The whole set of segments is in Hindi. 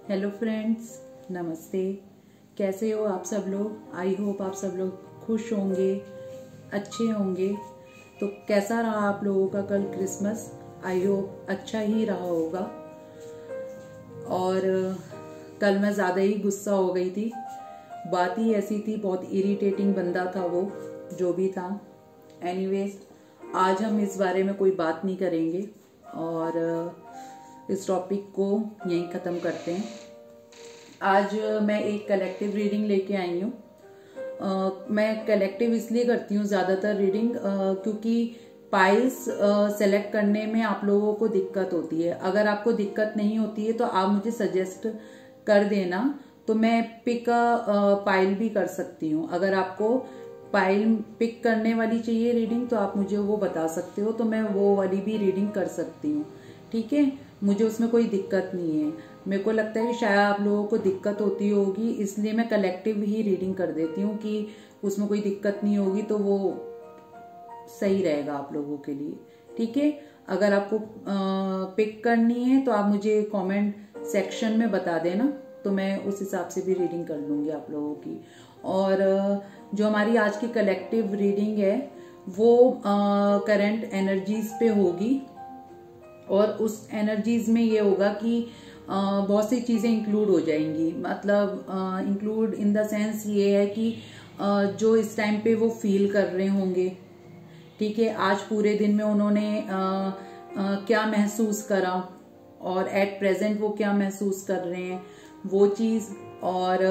हेलो फ्रेंड्स, नमस्ते। कैसे हो आप सब लोग? आई होप आप सब लोग खुश होंगे, अच्छे होंगे। तो कैसा रहा आप लोगों का कल क्रिसमस? आई होप अच्छा ही रहा होगा। और कल मैं ज़्यादा ही गुस्सा हो गई थी। बात ही ऐसी थी, बहुत इरिटेटिंग बंदा था वो, जो भी था। एनीवेज, आज हम इस बारे में कोई बात नहीं करेंगे और इस टॉपिक को यहीं ख़त्म करते हैं। आज मैं एक कलेक्टिव रीडिंग लेके आई हूँ। मैं कलेक्टिव इसलिए करती हूँ ज़्यादातर रीडिंग क्योंकि पाइल्स सेलेक्ट करने में आप लोगों को दिक्कत होती है। अगर आपको दिक्कत नहीं होती है तो आप मुझे सजेस्ट कर देना, तो मैं पिक पाइल भी कर सकती हूँ। अगर आपको पाइल पिक करने वाली चाहिए रीडिंग तो आप मुझे वो बता सकते हो, तो मैं वो वाली भी रीडिंग कर सकती हूँ। ठीक है, मुझे उसमें कोई दिक्कत नहीं है। मेरे को लगता है कि शायद आप लोगों को दिक्कत होती होगी, इसलिए मैं कलेक्टिव ही रीडिंग कर देती हूँ कि उसमें कोई दिक्कत नहीं होगी, तो वो सही रहेगा आप लोगों के लिए। ठीक है, अगर आपको पिक करनी है तो आप मुझे कमेंट सेक्शन में बता देना, तो मैं उस हिसाब से भी रीडिंग कर लूँगी आप लोगों की। और जो हमारी आज की कलेक्टिव रीडिंग है वो करंट एनर्जीज पे होगी। और उस एनर्जीज में ये होगा कि बहुत सी चीज़ें इंक्लूड हो जाएंगी। मतलब इंक्लूड इन द सेंस ये है कि जो इस टाइम पे वो फील कर रहे होंगे। ठीक है, आज पूरे दिन में उन्होंने क्या महसूस करा और एट प्रेजेंट वो क्या महसूस कर रहे हैं वो चीज़, और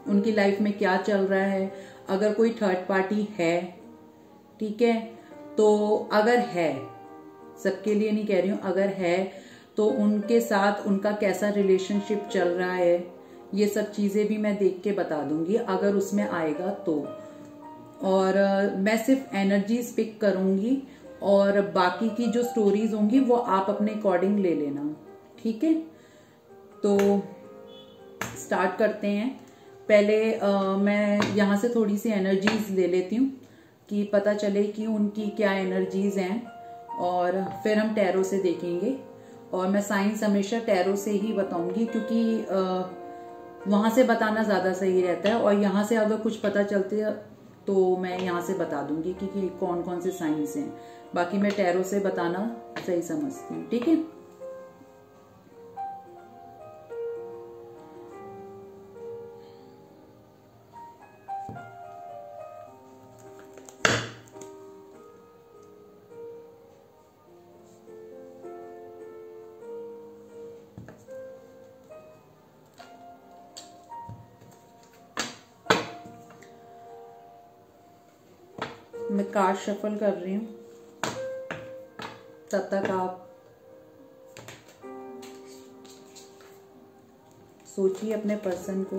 उनकी लाइफ में क्या चल रहा है। अगर कोई थर्ड पार्टी है, ठीक है, तो अगर है, सबके लिए नहीं कह रही हूँ, अगर है तो उनके साथ उनका कैसा रिलेशनशिप चल रहा है, ये सब चीज़ें भी मैं देख के बता दूंगी अगर उसमें आएगा तो। और मैं सिर्फ एनर्जीज पिक करूंगी और बाकी की जो स्टोरीज होंगी वो आप अपने अकॉर्डिंग ले लेना। ठीक है, तो स्टार्ट करते हैं। पहले मैं यहाँ से थोड़ी सी एनर्जीज ले लेती हूँ कि पता चले कि उनकी क्या एनर्जीज हैं, और फिर हम टैरो से देखेंगे। और मैं साइंस हमेशा टैरो से ही बताऊंगी क्योंकि वहां से बताना ज़्यादा सही रहता है, और यहाँ से अगर कुछ पता चलते है तो मैं यहाँ से बता दूंगी कि कौन कौन से साइंस हैं। बाकी मैं टैरो से बताना सही समझती हूँ। ठीक है, मैं कार्ड शफल कर रही हूँ, तब तक आप सोचिए अपने पर्सन को,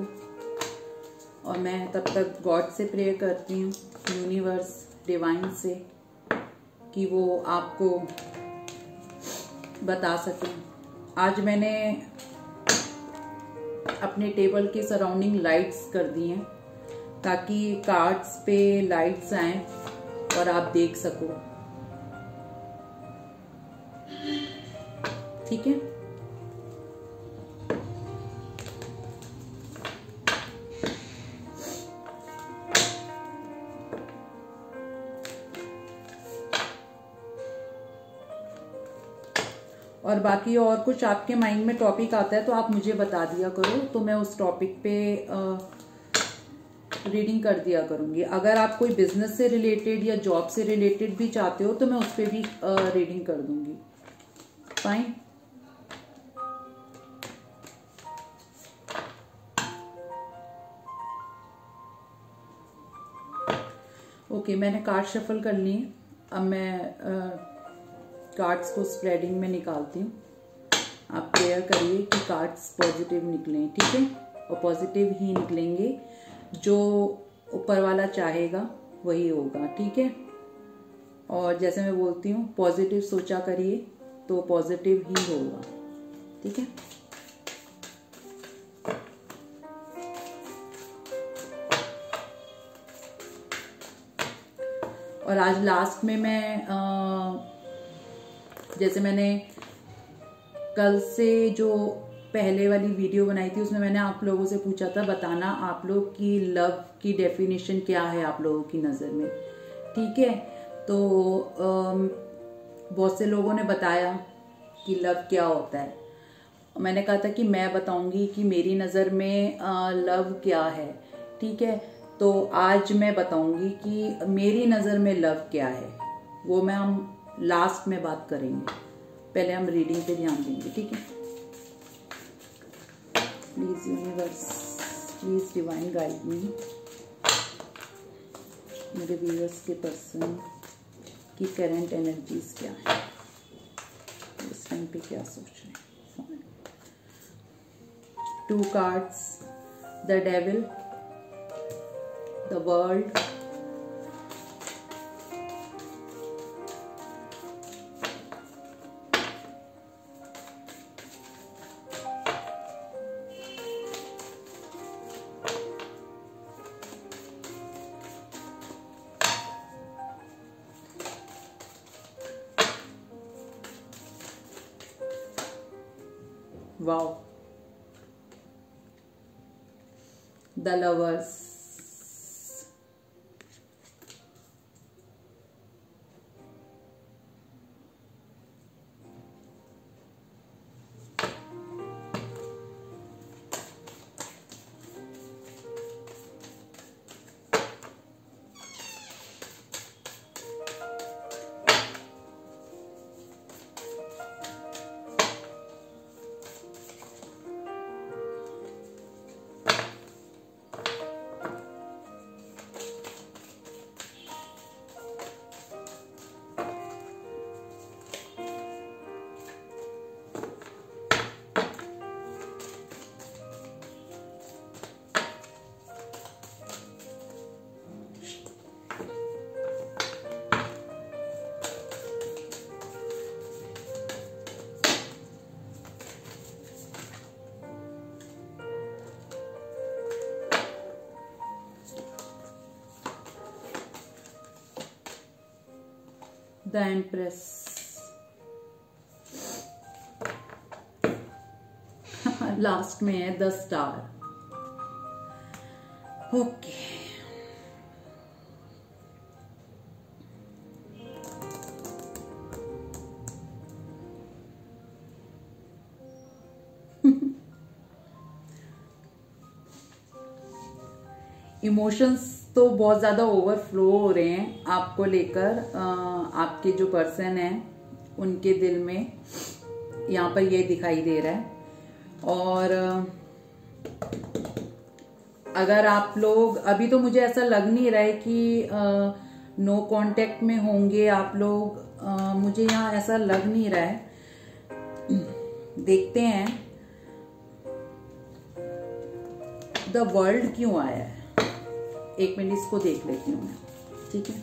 और मैं तब तक गॉड से प्रेयर करती हूँ, यूनिवर्स, डिवाइन से, कि वो आपको बता सकें। आज मैंने अपने टेबल के सराउंडिंग लाइट्स कर दी हैं ताकि कार्ड्स पे लाइट्स आएं और आप देख सको। ठीक है, और बाकी और कुछ आपके माइंड में टॉपिक आता है तो आप मुझे बता दिया करो, तो मैं उस टॉपिक पे रीडिंग कर दिया करूंगी। अगर आप कोई बिजनेस से रिलेटेड या जॉब से रिलेटेड भी चाहते हो तो मैं उस पर भी रीडिंग कर दूंगी। फाइन, ओके, मैंने कार्ड शफल कर लिए। अब मैं कार्ड्स को स्प्रेडिंग में निकालती हूँ। आप प्रेयर करिए कि कार्ड्स पॉजिटिव निकलें। ठीक है, और पॉजिटिव ही निकलेंगे, जो ऊपर वाला चाहेगा वही होगा। ठीक है, और जैसे मैं बोलती हूँ पॉजिटिव सोचा करिए तो पॉजिटिव ही होगा। ठीक है, और आज लास्ट में मैं जैसे मैंने कल से जो पहले वाली वीडियो बनाई थी उसमें मैंने आप लोगों से पूछा था बताना आप लोग की लव की डेफिनेशन क्या है आप लोगों की नज़र में। ठीक है, तो बहुत से लोगों ने बताया कि लव क्या होता है। मैंने कहा था कि मैं बताऊंगी कि मेरी नज़र में लव क्या है। ठीक है, तो आज मैं बताऊंगी कि मेरी नज़र में लव क्या है। वो मैं हम लास्ट में बात करेंगे, पहले हम रीडिंग पे ध्यान देंगे। ठीक है, please universe, please divine guide me, मेरे व्यूअर्स के पर्सन की करंट एनर्जीज क्या है, इस टाइम पे क्या सोच रहे हैं। 2 cards, the devil, the world, wow, the lovers, the empress, last में है द स्टार। ओके, इमोशंस तो बहुत ज़्यादा ओवरफ्लो हो रहे हैं आपको लेकर। आपके जो पर्सन हैं उनके दिल में यहाँ पर ये दिखाई दे रहा है। और अगर आप लोग अभी, तो मुझे ऐसा लग नहीं रहा है कि नो कांटेक्ट में होंगे आप लोग। मुझे यहाँ ऐसा लग नहीं रहा है, देखते हैं। द वर्ल्ड क्यों आया है, एक मिनट इसको देख लेती हूँ मैं। ठीक है,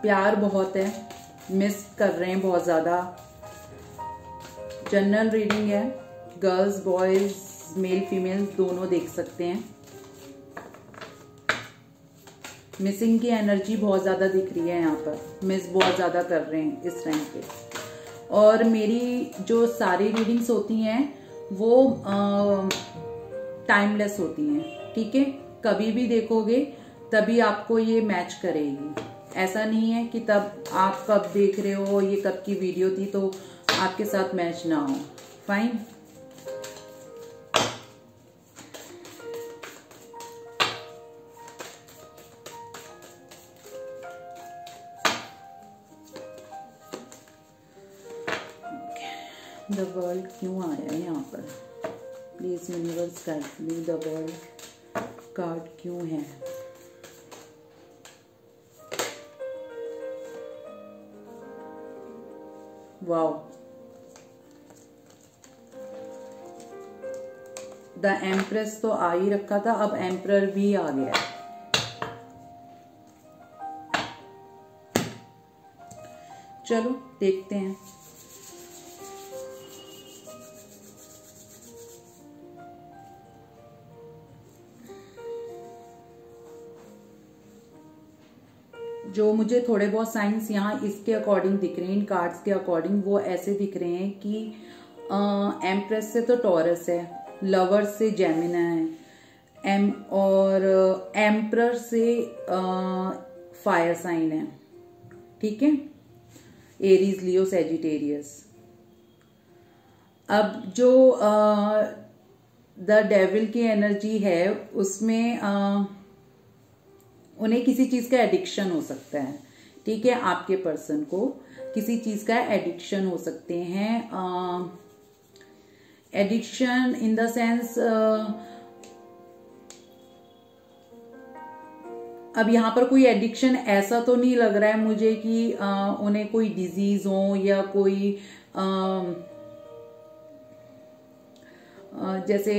प्यार बहुत है, मिस कर रहे हैं बहुत ज्यादा। जनरल रीडिंग है, गर्ल्स बॉयज मेल फीमेल दोनों देख सकते हैं। मिसिंग की एनर्जी बहुत ज्यादा दिख रही है यहाँ पर, मिस बहुत ज्यादा कर रहे हैं इस टाइम पे। और मेरी जो सारी रीडिंग्स होती हैं वो टाइमलेस होती हैं। ठीक है, कभी भी देखोगे तभी आपको ये मैच करेगी। ऐसा नहीं है कि तब आप कब देख रहे हो, ये कब की वीडियो थी तो आपके साथ मैच ना हो। फाइन, द वर्ल्ड क्यों आया है यहाँ पर, please universe guide me. The world card क्यों है? वाओ, द एम्प्रेस तो आ ही रखा था, अब एम्परर भी आ गया। चलो देखते हैं। जो मुझे थोड़े बहुत साइंस यहाँ इसके अकॉर्डिंग दिख रहे हैं, इन कार्ड्स के अकॉर्डिंग, वो ऐसे दिख रहे हैं कि एम्प्रेस से तो टॉरस है, लवर्स से जेमिना है, और एम्प्रर से फायर साइन है, ठीक है, एरीज, लियो, सैजिटेरियस। अब जो द डेविल की एनर्जी है उसमें उन्हें किसी चीज का एडिक्शन हो सकता है, ठीक है, आपके पर्सन को किसी चीज का एडिक्शन हो सकते हैं। एडिक्शन इन द सेंस, अब यहाँ पर कोई एडिक्शन ऐसा तो नहीं लग रहा है मुझे कि उन्हें कोई डिजीज हो या कोई जैसे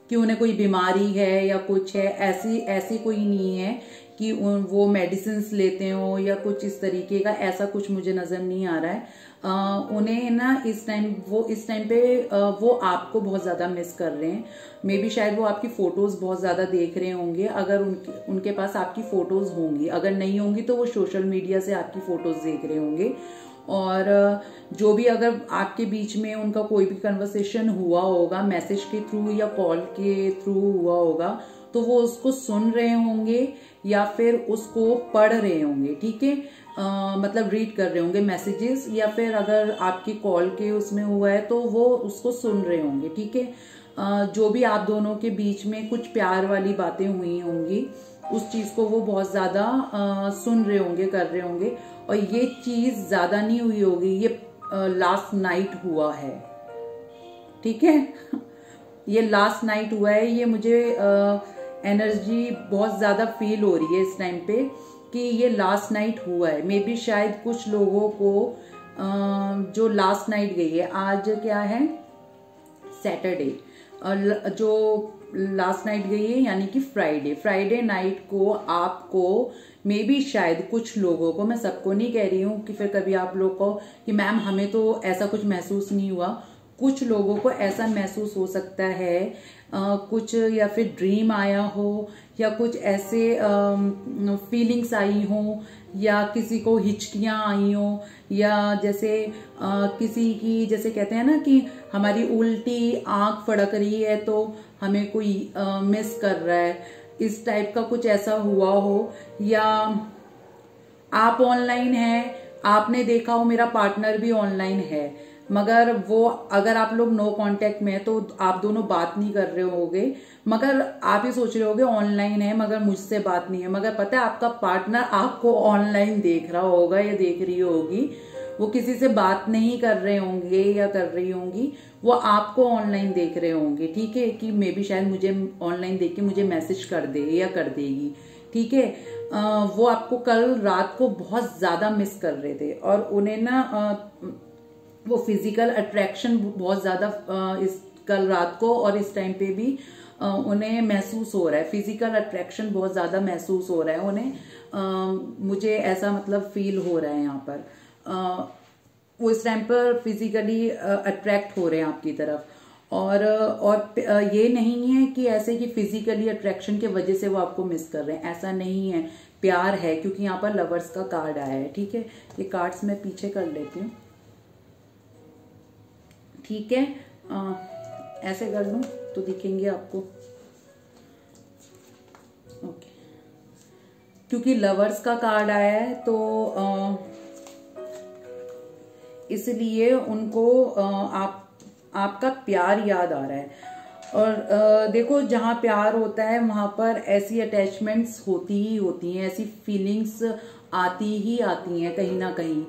कि उन्हें कोई बीमारी है या कुछ है, ऐसी कोई नहीं है कि वो मेडिसिन लेते हो या कुछ इस तरीके का, ऐसा कुछ मुझे नजर नहीं आ रहा है। उन्हें ना इस टाइम पे वो आपको बहुत ज्यादा मिस कर रहे हैं। मे बी शायद वो आपकी फोटोज बहुत ज्यादा देख रहे होंगे, अगर उनके पास आपकी फोटोज होंगी, अगर नहीं होंगी तो वो सोशल मीडिया से आपकी फोटोज देख रहे होंगे। और जो भी अगर आपके बीच में उनका कोई भी कन्वर्सेशन हुआ होगा, मैसेज के थ्रू या कॉल के थ्रू हुआ होगा, तो वो उसको सुन रहे होंगे या फिर उसको पढ़ रहे होंगे, ठीक है, मतलब रीड कर रहे होंगे मैसेजेस, या फिर अगर आपकी कॉल के उसमें हुआ है तो वो उसको सुन रहे होंगे, ठीक है। जो भी आप दोनों के बीच में कुछ प्यार वाली बातें हुई होंगी, उस चीज को वो बहुत ज्यादा सुन रहे होंगे, कर रहे होंगे। और ये चीज ज्यादा नहीं हुई होगी, ये लास्ट नाइट हुआ है, ठीक है, ये लास्ट नाइट हुआ है। ये मुझे एनर्जी बहुत ज्यादा फील हो रही है इस टाइम पे कि ये लास्ट नाइट हुआ है। मे बी शायद कुछ लोगों को जो लास्ट नाइट गई है, आज क्या है, सैटरडे, जो लास्ट नाइट गई है यानी कि फ्राइडे नाइट को आपको मे बी शायद कुछ लोगों को, मैं सबको नहीं कह रही हूँ कि फिर कभी आप लोग को कि मैम हमें तो ऐसा कुछ महसूस नहीं हुआ, कुछ लोगों को ऐसा महसूस हो सकता है, कुछ या फिर ड्रीम आया हो या कुछ ऐसे फीलिंग्स आई हो या किसी को हिचकियां आई हो, या जैसे किसी की, जैसे कहते हैं ना कि हमारी उल्टी आंख फड़क रही है तो हमें कोई मिस कर रहा है, इस टाइप का कुछ ऐसा हुआ हो। या आप ऑनलाइन हैं, आपने देखा हो मेरा पार्टनर भी ऑनलाइन है, मगर वो, अगर आप लोग नो कांटेक्ट में है तो आप दोनों बात नहीं कर रहे होगे, मगर आप ही सोच रहे होगे ऑनलाइन है मगर मुझसे बात नहीं है, मगर पता है आपका पार्टनर आपको ऑनलाइन देख रहा होगा या देख रही होगी, वो किसी से बात नहीं कर रहे होंगे या कर रही होंगी, वो आपको ऑनलाइन देख रहे होंगे, ठीक है, कि मे बी शायद मुझे ऑनलाइन देख के मुझे मैसेज कर दे या कर देगी, ठीक है। वो आपको कल रात को बहुत ज्यादा मिस कर रहे थे और उन्हें ना वो फिजिकल अट्रैक्शन बहुत ज्यादा इस कल रात को और इस टाइम पे भी उन्हें महसूस हो रहा है, फिजिकल अट्रैक्शन बहुत ज्यादा महसूस हो रहा है उन्हें, मुझे ऐसा मतलब फील हो रहा है यहाँ पर, वो इस टाइम पर फिजिकली अट्रैक्ट हो रहे हैं आपकी तरफ। और ये नहीं है कि ऐसे कि फिजिकली अट्रैक्शन के वजह से वो आपको मिस कर रहे हैं, ऐसा नहीं है, प्यार है, क्योंकि यहाँ पर लवर्स का कार्ड आया है, ठीक है। ये कार्ड्स मैं पीछे कर लेती हूँ, ठीक है, ऐसे कर लूं तो दिखेंगे आपको, ओके, क्योंकि लवर्स का कार्ड आया है तो इसलिए उनको आपका प्यार याद आ रहा है। और देखो, जहां प्यार होता है वहां पर ऐसी अटैचमेंट्स होती ही होती हैं, ऐसी फीलिंग्स आती ही आती हैं कहीं ना कहीं,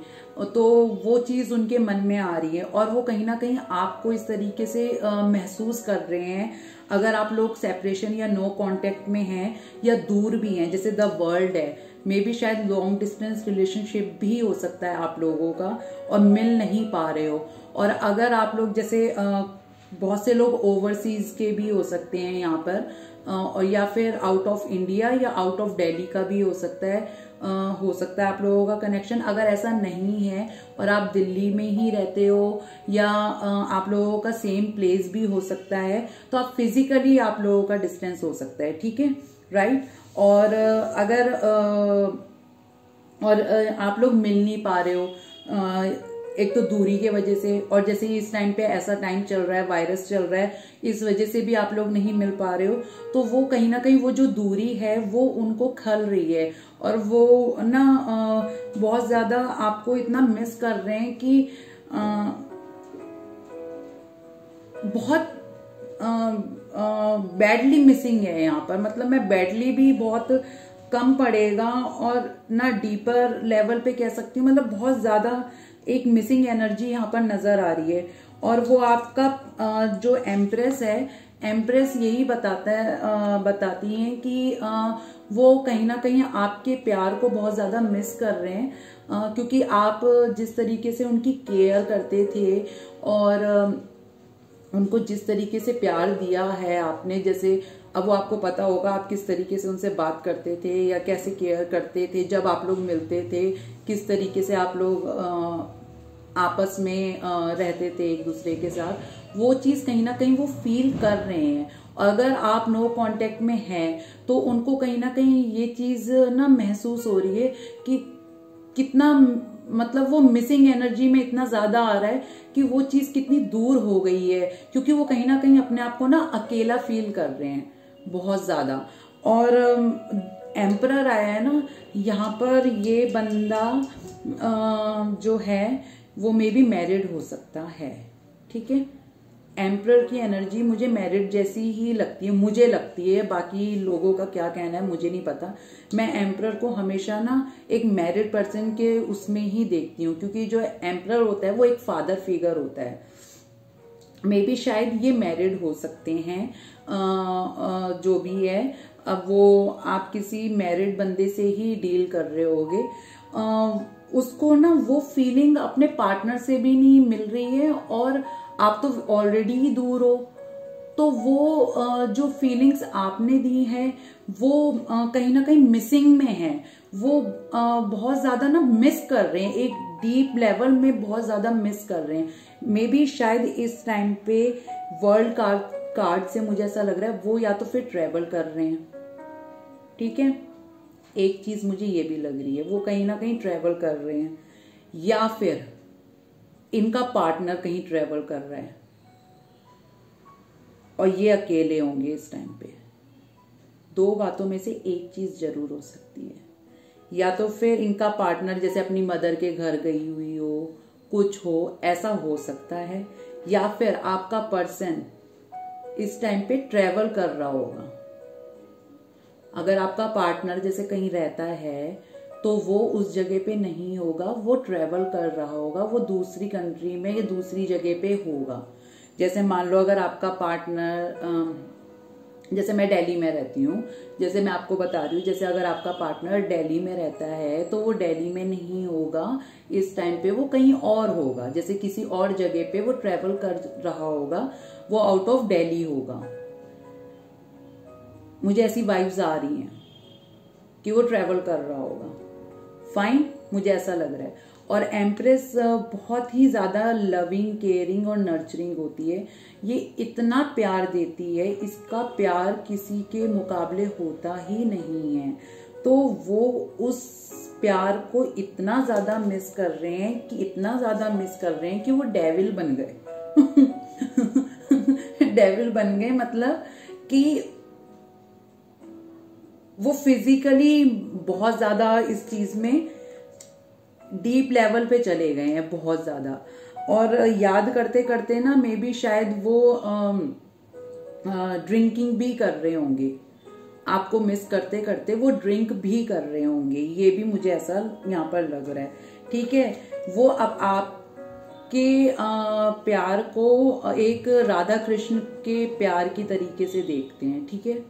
तो वो चीज उनके मन में आ रही है और वो कहीं ना कहीं आपको इस तरीके से महसूस कर रहे हैं। अगर आप लोग सेपरेशन या नो कांटेक्ट में हैं या दूर भी हैं, जैसे द वर्ल्ड है, मे बी शायद लॉन्ग डिस्टेंस रिलेशनशिप भी हो सकता है आप लोगों का और मिल नहीं पा रहे हो। और अगर आप लोग जैसे बहुत से लोग ओवरसीज के भी हो सकते हैं यहाँ पर, और या फिर आउट ऑफ इंडिया या आउट ऑफ दिल्ली का भी हो सकता है आप लोगों का कनेक्शन। अगर ऐसा नहीं है और आप दिल्ली में ही रहते हो या आप लोगों का सेम प्लेस भी हो सकता है, तो आप फिजिकली आप लोगों का डिस्टेंस हो सकता है, ठीक है, राइट। और अगर आप लोग मिल नहीं पा रहे हो, एक तो दूरी के वजह से, और जैसे इस टाइम पे ऐसा टाइम चल रहा है, वायरस चल रहा है, इस वजह से भी आप लोग नहीं मिल पा रहे हो, तो वो कहीं ना कहीं वो जो दूरी है वो उनको खल रही है, और वो ना बहुत ज्यादा आपको इतना मिस कर रहे हैं कि बहुत बैडली मिसिंग है यहाँ पर। मतलब मैं बैडली भी बहुत कम पड़ेगा, और ना डीपर लेवल पे कह सकती हूँ, मतलब बहुत ज्यादा एक मिसिंग एनर्जी यहाँ पर नजर आ रही है। और वो आपका जो एम्प्रेस है, एम्प्रेस यही बताती हैं कि वो कहीं ना कहीं आपके प्यार को बहुत ज्यादा मिस कर रहे हैं, क्योंकि आप जिस तरीके से उनकी केयर करते थे और उनको जिस तरीके से प्यार दिया है आपने, जैसे अब वो आपको पता होगा आप किस तरीके से उनसे बात करते थे या कैसे केयर करते थे, जब आप लोग मिलते थे किस तरीके से आप लोग आपस में रहते थे एक दूसरे के साथ, वो चीज कहीं ना कहीं वो फील कर रहे हैं। अगर आप नो कांटेक्ट में हैं तो उनको कहीं ना कहीं ये चीज ना महसूस हो रही है कि कितना, मतलब वो मिसिंग एनर्जी में इतना ज्यादा आ रहा है कि वो चीज कितनी दूर हो गई है, क्योंकि वो कहीं ना कहीं अपने आप को ना अकेला फील कर रहे हैं बहुत ज्यादा। और एम्परर आया है ना यहाँ पर, ये बंदा जो है वो मे बी मैरिड हो सकता है, ठीक है। एम्परर की एनर्जी मुझे मैरिड जैसी ही लगती है, मुझे लगती है, बाकी लोगों का क्या कहना है मुझे नहीं पता। मैं एम्परर को हमेशा ना एक मैरिड पर्सन के उसमें ही देखती हूँ, क्योंकि जो एम्परर होता है वो एक फादर फिगर होता है। मे बी शायद ये मैरिड हो सकते हैं, जो भी है। अब वो आप किसी मैरिड बंदे से ही डील कर रहे होगे, उसको ना वो फीलिंग अपने पार्टनर से भी नहीं मिल रही है, और आप तो ऑलरेडी ही दूर हो, तो वो जो फीलिंग्स आपने दी है वो कहीं ना कहीं मिसिंग में है। वो बहुत ज्यादा ना मिस कर रहे हैं, एक डीप लेवल में बहुत ज्यादा मिस कर रहे हैं। मे बी शायद इस टाइम पे वर्ल्ड कार्ड से मुझे ऐसा लग रहा है वो या तो फिर ट्रेवल कर रहे हैं, ठीक है। एक चीज मुझे ये भी लग रही है, वो कहीं ना कहीं ट्रेवल कर रहे हैं, या फिर इनका पार्टनर कहीं ट्रेवल कर रहा है और ये अकेले होंगे इस टाइम पे। दो बातों में से एक चीज जरूर हो सकती है, या तो फिर इनका पार्टनर जैसे अपनी मदर के घर गई हुई हो, कुछ हो, ऐसा हो सकता है, या फिर आपका पर्सन इस टाइम पे ट्रेवल कर रहा होगा। अगर आपका पार्टनर जैसे कहीं रहता है तो वो उस जगह पे नहीं होगा, वो ट्रेवल कर रहा होगा, वो दूसरी कंट्री में या दूसरी जगह पे होगा। जैसे मान लो अगर आपका पार्टनर, जैसे मैं दिल्ली में रहती हूँ, जैसे मैं आपको बता रही हूँ, जैसे अगर आपका पार्टनर दिल्ली में रहता है तो वो दिल्ली में नहीं होगा इस टाइम पे, वो कहीं और होगा, जैसे किसी और जगह पे वो ट्रेवल कर रहा होगा, वो आउट ऑफ दिल्ली होगा। मुझे ऐसी वाइब्स आ रही हैं कि वो ट्रेवल कर रहा होगा। फाइन, मुझे ऐसा लग रहा है। और एम्प्रेस बहुत ही ज्यादा लविंग, केयरिंग और नर्चरिंग होती है। ये इतना प्यार देती है, इसका प्यार किसी के मुकाबले होता ही नहीं है। तो वो उस प्यार को इतना ज्यादा मिस कर रहे हैं कि इतना ज्यादा मिस कर रहे हैं कि वो डेविल बन गए। डेविल बन गए मतलब कि वो फिजिकली बहुत ज्यादा इस चीज में डीप लेवल पे चले गए हैं, बहुत ज्यादा। और याद करते करते ना मे बी शायद वो ड्रिंकिंग भी कर रहे होंगे, आपको मिस करते करते वो ड्रिंक भी कर रहे होंगे, ये भी मुझे ऐसा यहाँ पर लग रहा है, ठीक है। वो अब आपके प्यार को एक राधा कृष्ण के प्यार की तरीके से देखते हैं, ठीक है।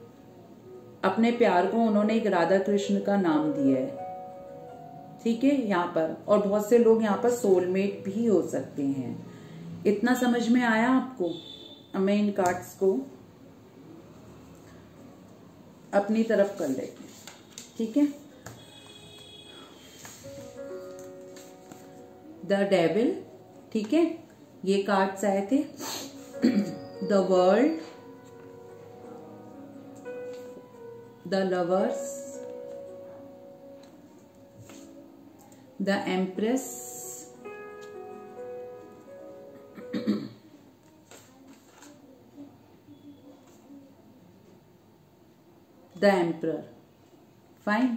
अपने प्यार को उन्होंने एक राधा कृष्ण का नाम दिया है, ठीक है यहाँ पर। और बहुत से लोग यहाँ पर सोलमेट भी हो सकते हैं। इतना समझ में आया आपको? मैं इन कार्ड्स को अपनी तरफ कर लेती हूँ, ठीक है। द डेविल, ठीक है, ये कार्ड्स आए थे। The world, the lovers, the empress, the emperor. Fine.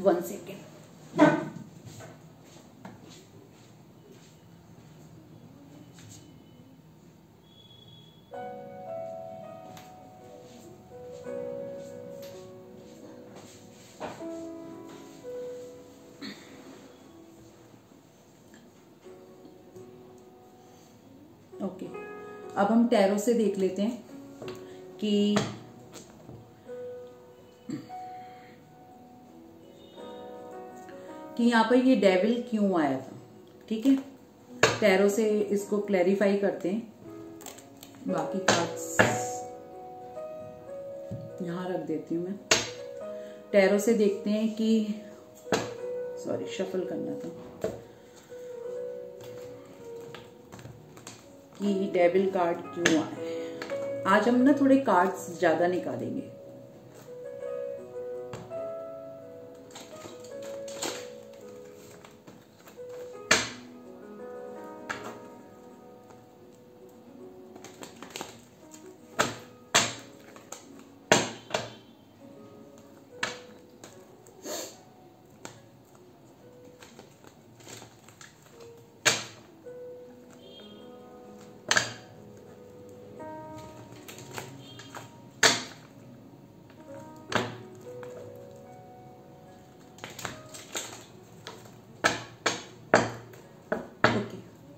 One second. Okay, अब हम टैरो से देख लेते हैं कि यहाँ पर ये डेविल क्यों आया था। ठीक है, टैरो से इसको क्लैरिफाई करते हैं। बाकी कार्ड्स यहाँ रख देती हूँ मैं। टैरो से देखते हैं कि सॉरी शफल करना था कि डेविल कार्ड क्यों आए। आज हम ना थोड़े कार्ड्स ज्यादा निकालेंगे।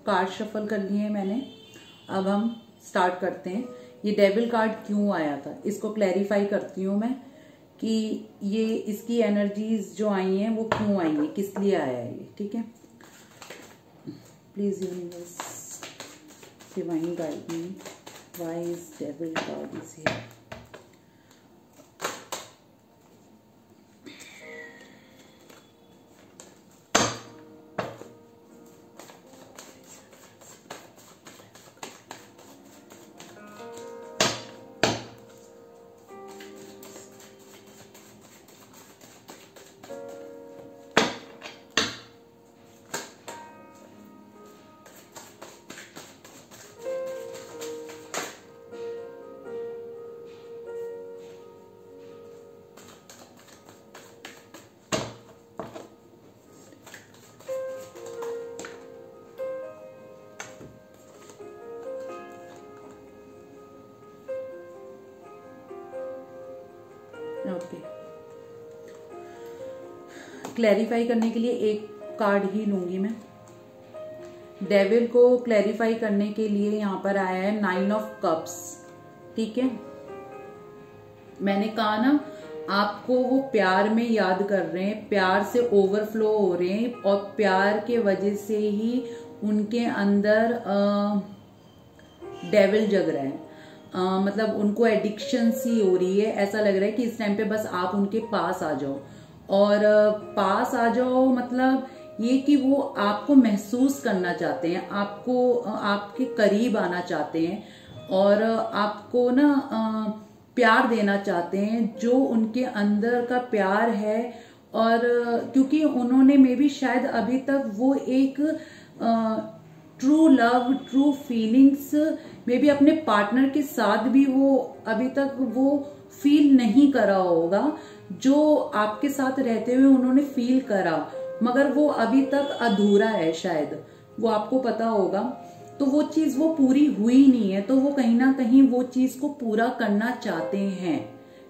कार्ड शफल कर लिए मैंने। अब हम स्टार्ट करते हैं। ये डेविल कार्ड क्यों आया था इसको क्लैरिफाई करती हूँ मैं कि ये इसकी एनर्जीज जो आई हैं वो क्यों आई है, किस लिए आया है ये। ठीक है, please universe divine guide me, why is devil card is here. Okay, clarify करने के लिए एक कार्ड ही लूंगी मैं। डेविल को क्लैरिफाई करने के लिए यहाँ पर आया है 9 ऑफ कप्स। ठीक है, मैंने कहा ना आपको वो प्यार में याद कर रहे हैं, प्यार से ओवरफ्लो हो रहे हैं और प्यार के वजह से ही उनके अंदर डेविल जग रहा है। मतलब उनको एडिक्शन सी हो रही है। ऐसा लग रहा है कि इस टाइम पे बस आप उनके पास आ जाओ, और पास आ जाओ मतलब ये कि वो आपको महसूस करना चाहते हैं, आपको आपके करीब आना चाहते हैं और आपको ना प्यार देना चाहते हैं जो उनके अंदर का प्यार है। और क्योंकि उन्होंने मे बी शायद अभी तक वो एक true love, true feelings may be अपने पार्टनर के साथ भी वो अभी तक वो फील नहीं करा होगा जो आपके साथ रहते हुए उन्होंने फील करा, मगर वो अभी तक अधूरा है शायद, वो आपको पता होगा। तो वो चीज वो पूरी हुई नहीं है, तो वो कहीं ना कहीं वो चीज को पूरा करना चाहते हैं।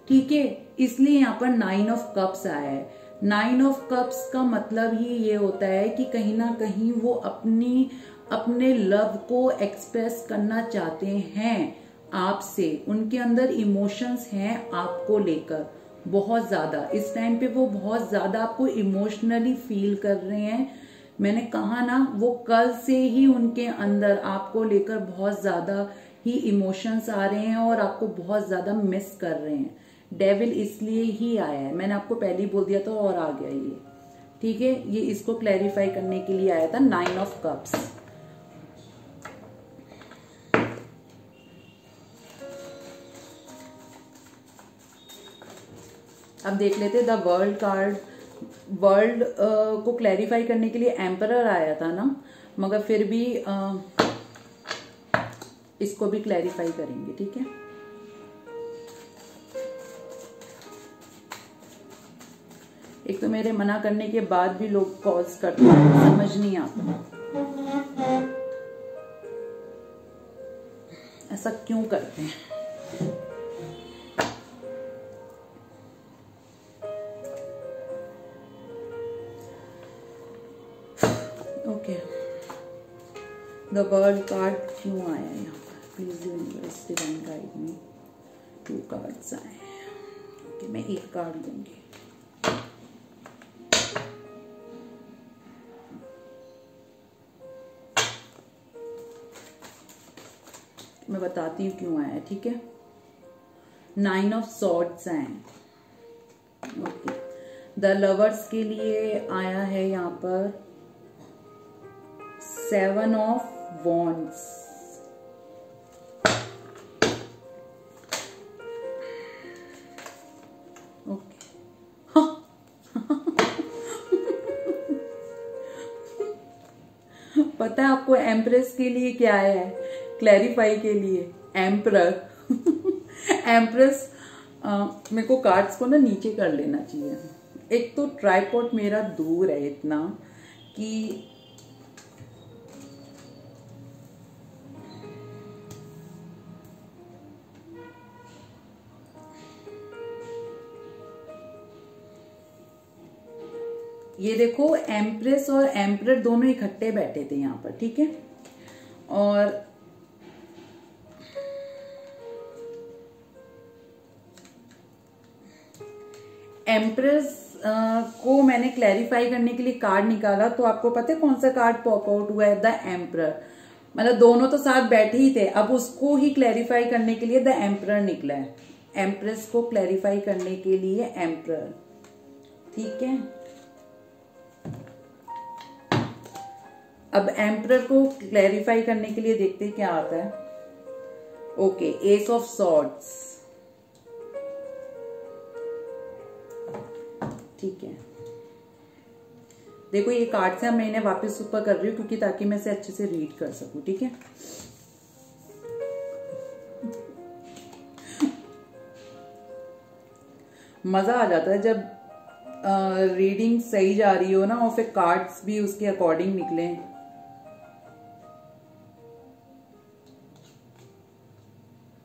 ठीक है, इसलिए यहाँ पर 9 ऑफ कप्स आया है। 9 ऑफ कप्स का मतलब ही ये होता है कि कहीं ना कहीं वो अपने लव को एक्सप्रेस करना चाहते हैं आपसे। उनके अंदर इमोशंस हैं आपको लेकर बहुत ज्यादा। इस टाइम पे वो बहुत ज्यादा आपको इमोशनली फील कर रहे हैं। मैंने कहा ना वो कल से ही उनके अंदर आपको लेकर बहुत ज्यादा ही इमोशंस आ रहे हैं और आपको बहुत ज्यादा मिस कर रहे हैं। डेविल इसलिए ही आया है, मैंने आपको पहले ही बोल दिया था और आ गया ये। ठीक है, ये इसको क्लैरिफाई करने के लिए आया था 9 ऑफ कप्स। अब देख लेते द वर्ल्ड कार्ड। वर्ल्ड को क्लैरिफाई करने के लिए एम्परर आया था ना, मगर फिर भी इसको भी क्लैरिफाई करेंगे। ठीक है, एक तो मेरे मना करने के बाद भी लोग कॉल्स करते हैं, समझ नहीं आता ऐसा क्यों करते हैं। ओके, द वर्ल्ड कार्ड क्यों आया यहाँ पर? Please universe divine guide me. 2 cards आए। ओके, मैं एक कार्ड लूंगी। मैं बताती हूँ क्यों आया। ठीक है, 9 ऑफ सॉर्ड्स आए। ओके, द लवर्स के लिए आया है यहाँ पर 7 ऑफ वॉन्ड्स। ओके, पता है आपको एम्प्रेस के लिए क्या है? क्लैरिफाई के लिए एम्परर। एम्प्रेस। मेरे को कार्ड्स को ना नीचे कर लेना चाहिए। एक तो ट्राइपॉड मेरा दूर है इतना कि ये देखो, एम्प्रेस और एम्परर दोनों इकट्ठे बैठे थे यहाँ पर। ठीक है, और एम्प्रेस को मैंने क्लैरिफाई करने के लिए कार्ड निकाला, तो आपको पता है कौन सा कार्ड पॉप आउट हुआ है? The emperor. मतलब दोनों तो साथ बैठे ही थे, अब उसको ही क्लैरिफाई करने के लिए द एम्परर निकला है। एम्प्रेस को क्लैरिफाई करने के लिए एम्परर। ठीक है, अब एम्परर को क्लैरिफाई करने के लिए देखते हैं क्या आता है। Okay, S of swords. ठीक है, देखो ये कार्ड से मैं इन्हें वापस ऊपर कर रही हूँ क्योंकि ताकि मैं इसे अच्छे से रीड कर सकूं। ठीक है, मजा आ जाता है जब रीडिंग सही जा रही हो ना, और फिर कार्ड्स भी उसके अकॉर्डिंग निकले।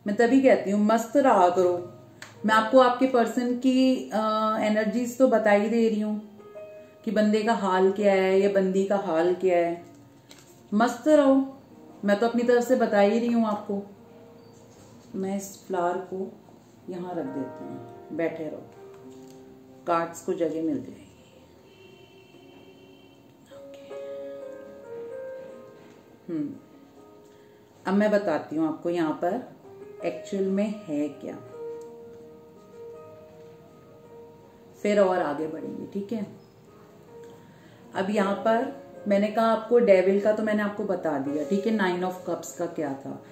मैं तभी कहती हूँ मस्त रहा करो। मैं आपको आपके पर्सन की एनर्जीज तो बता ही दे रही हूँ कि बंदे का हाल क्या है या बंदी का हाल क्या है। मस्त रहो, मैं तो अपनी तरफ से बता ही रही हूँ आपको। मैं इस फ्लावर को यहाँ रख देती हूँ, बैठे रहो, कार्ड्स को जगह मिल जाएगी। अब मैं बताती हूँ आपको यहाँ पर एक्चुअल में है क्या, फिर और आगे बढ़ेंगे। ठीक है, अब यहाँ पर मैंने कहा आपको डेविल का तो मैंने आपको बता दिया। ठीक है, 9 ऑफ कप्स का क्या था।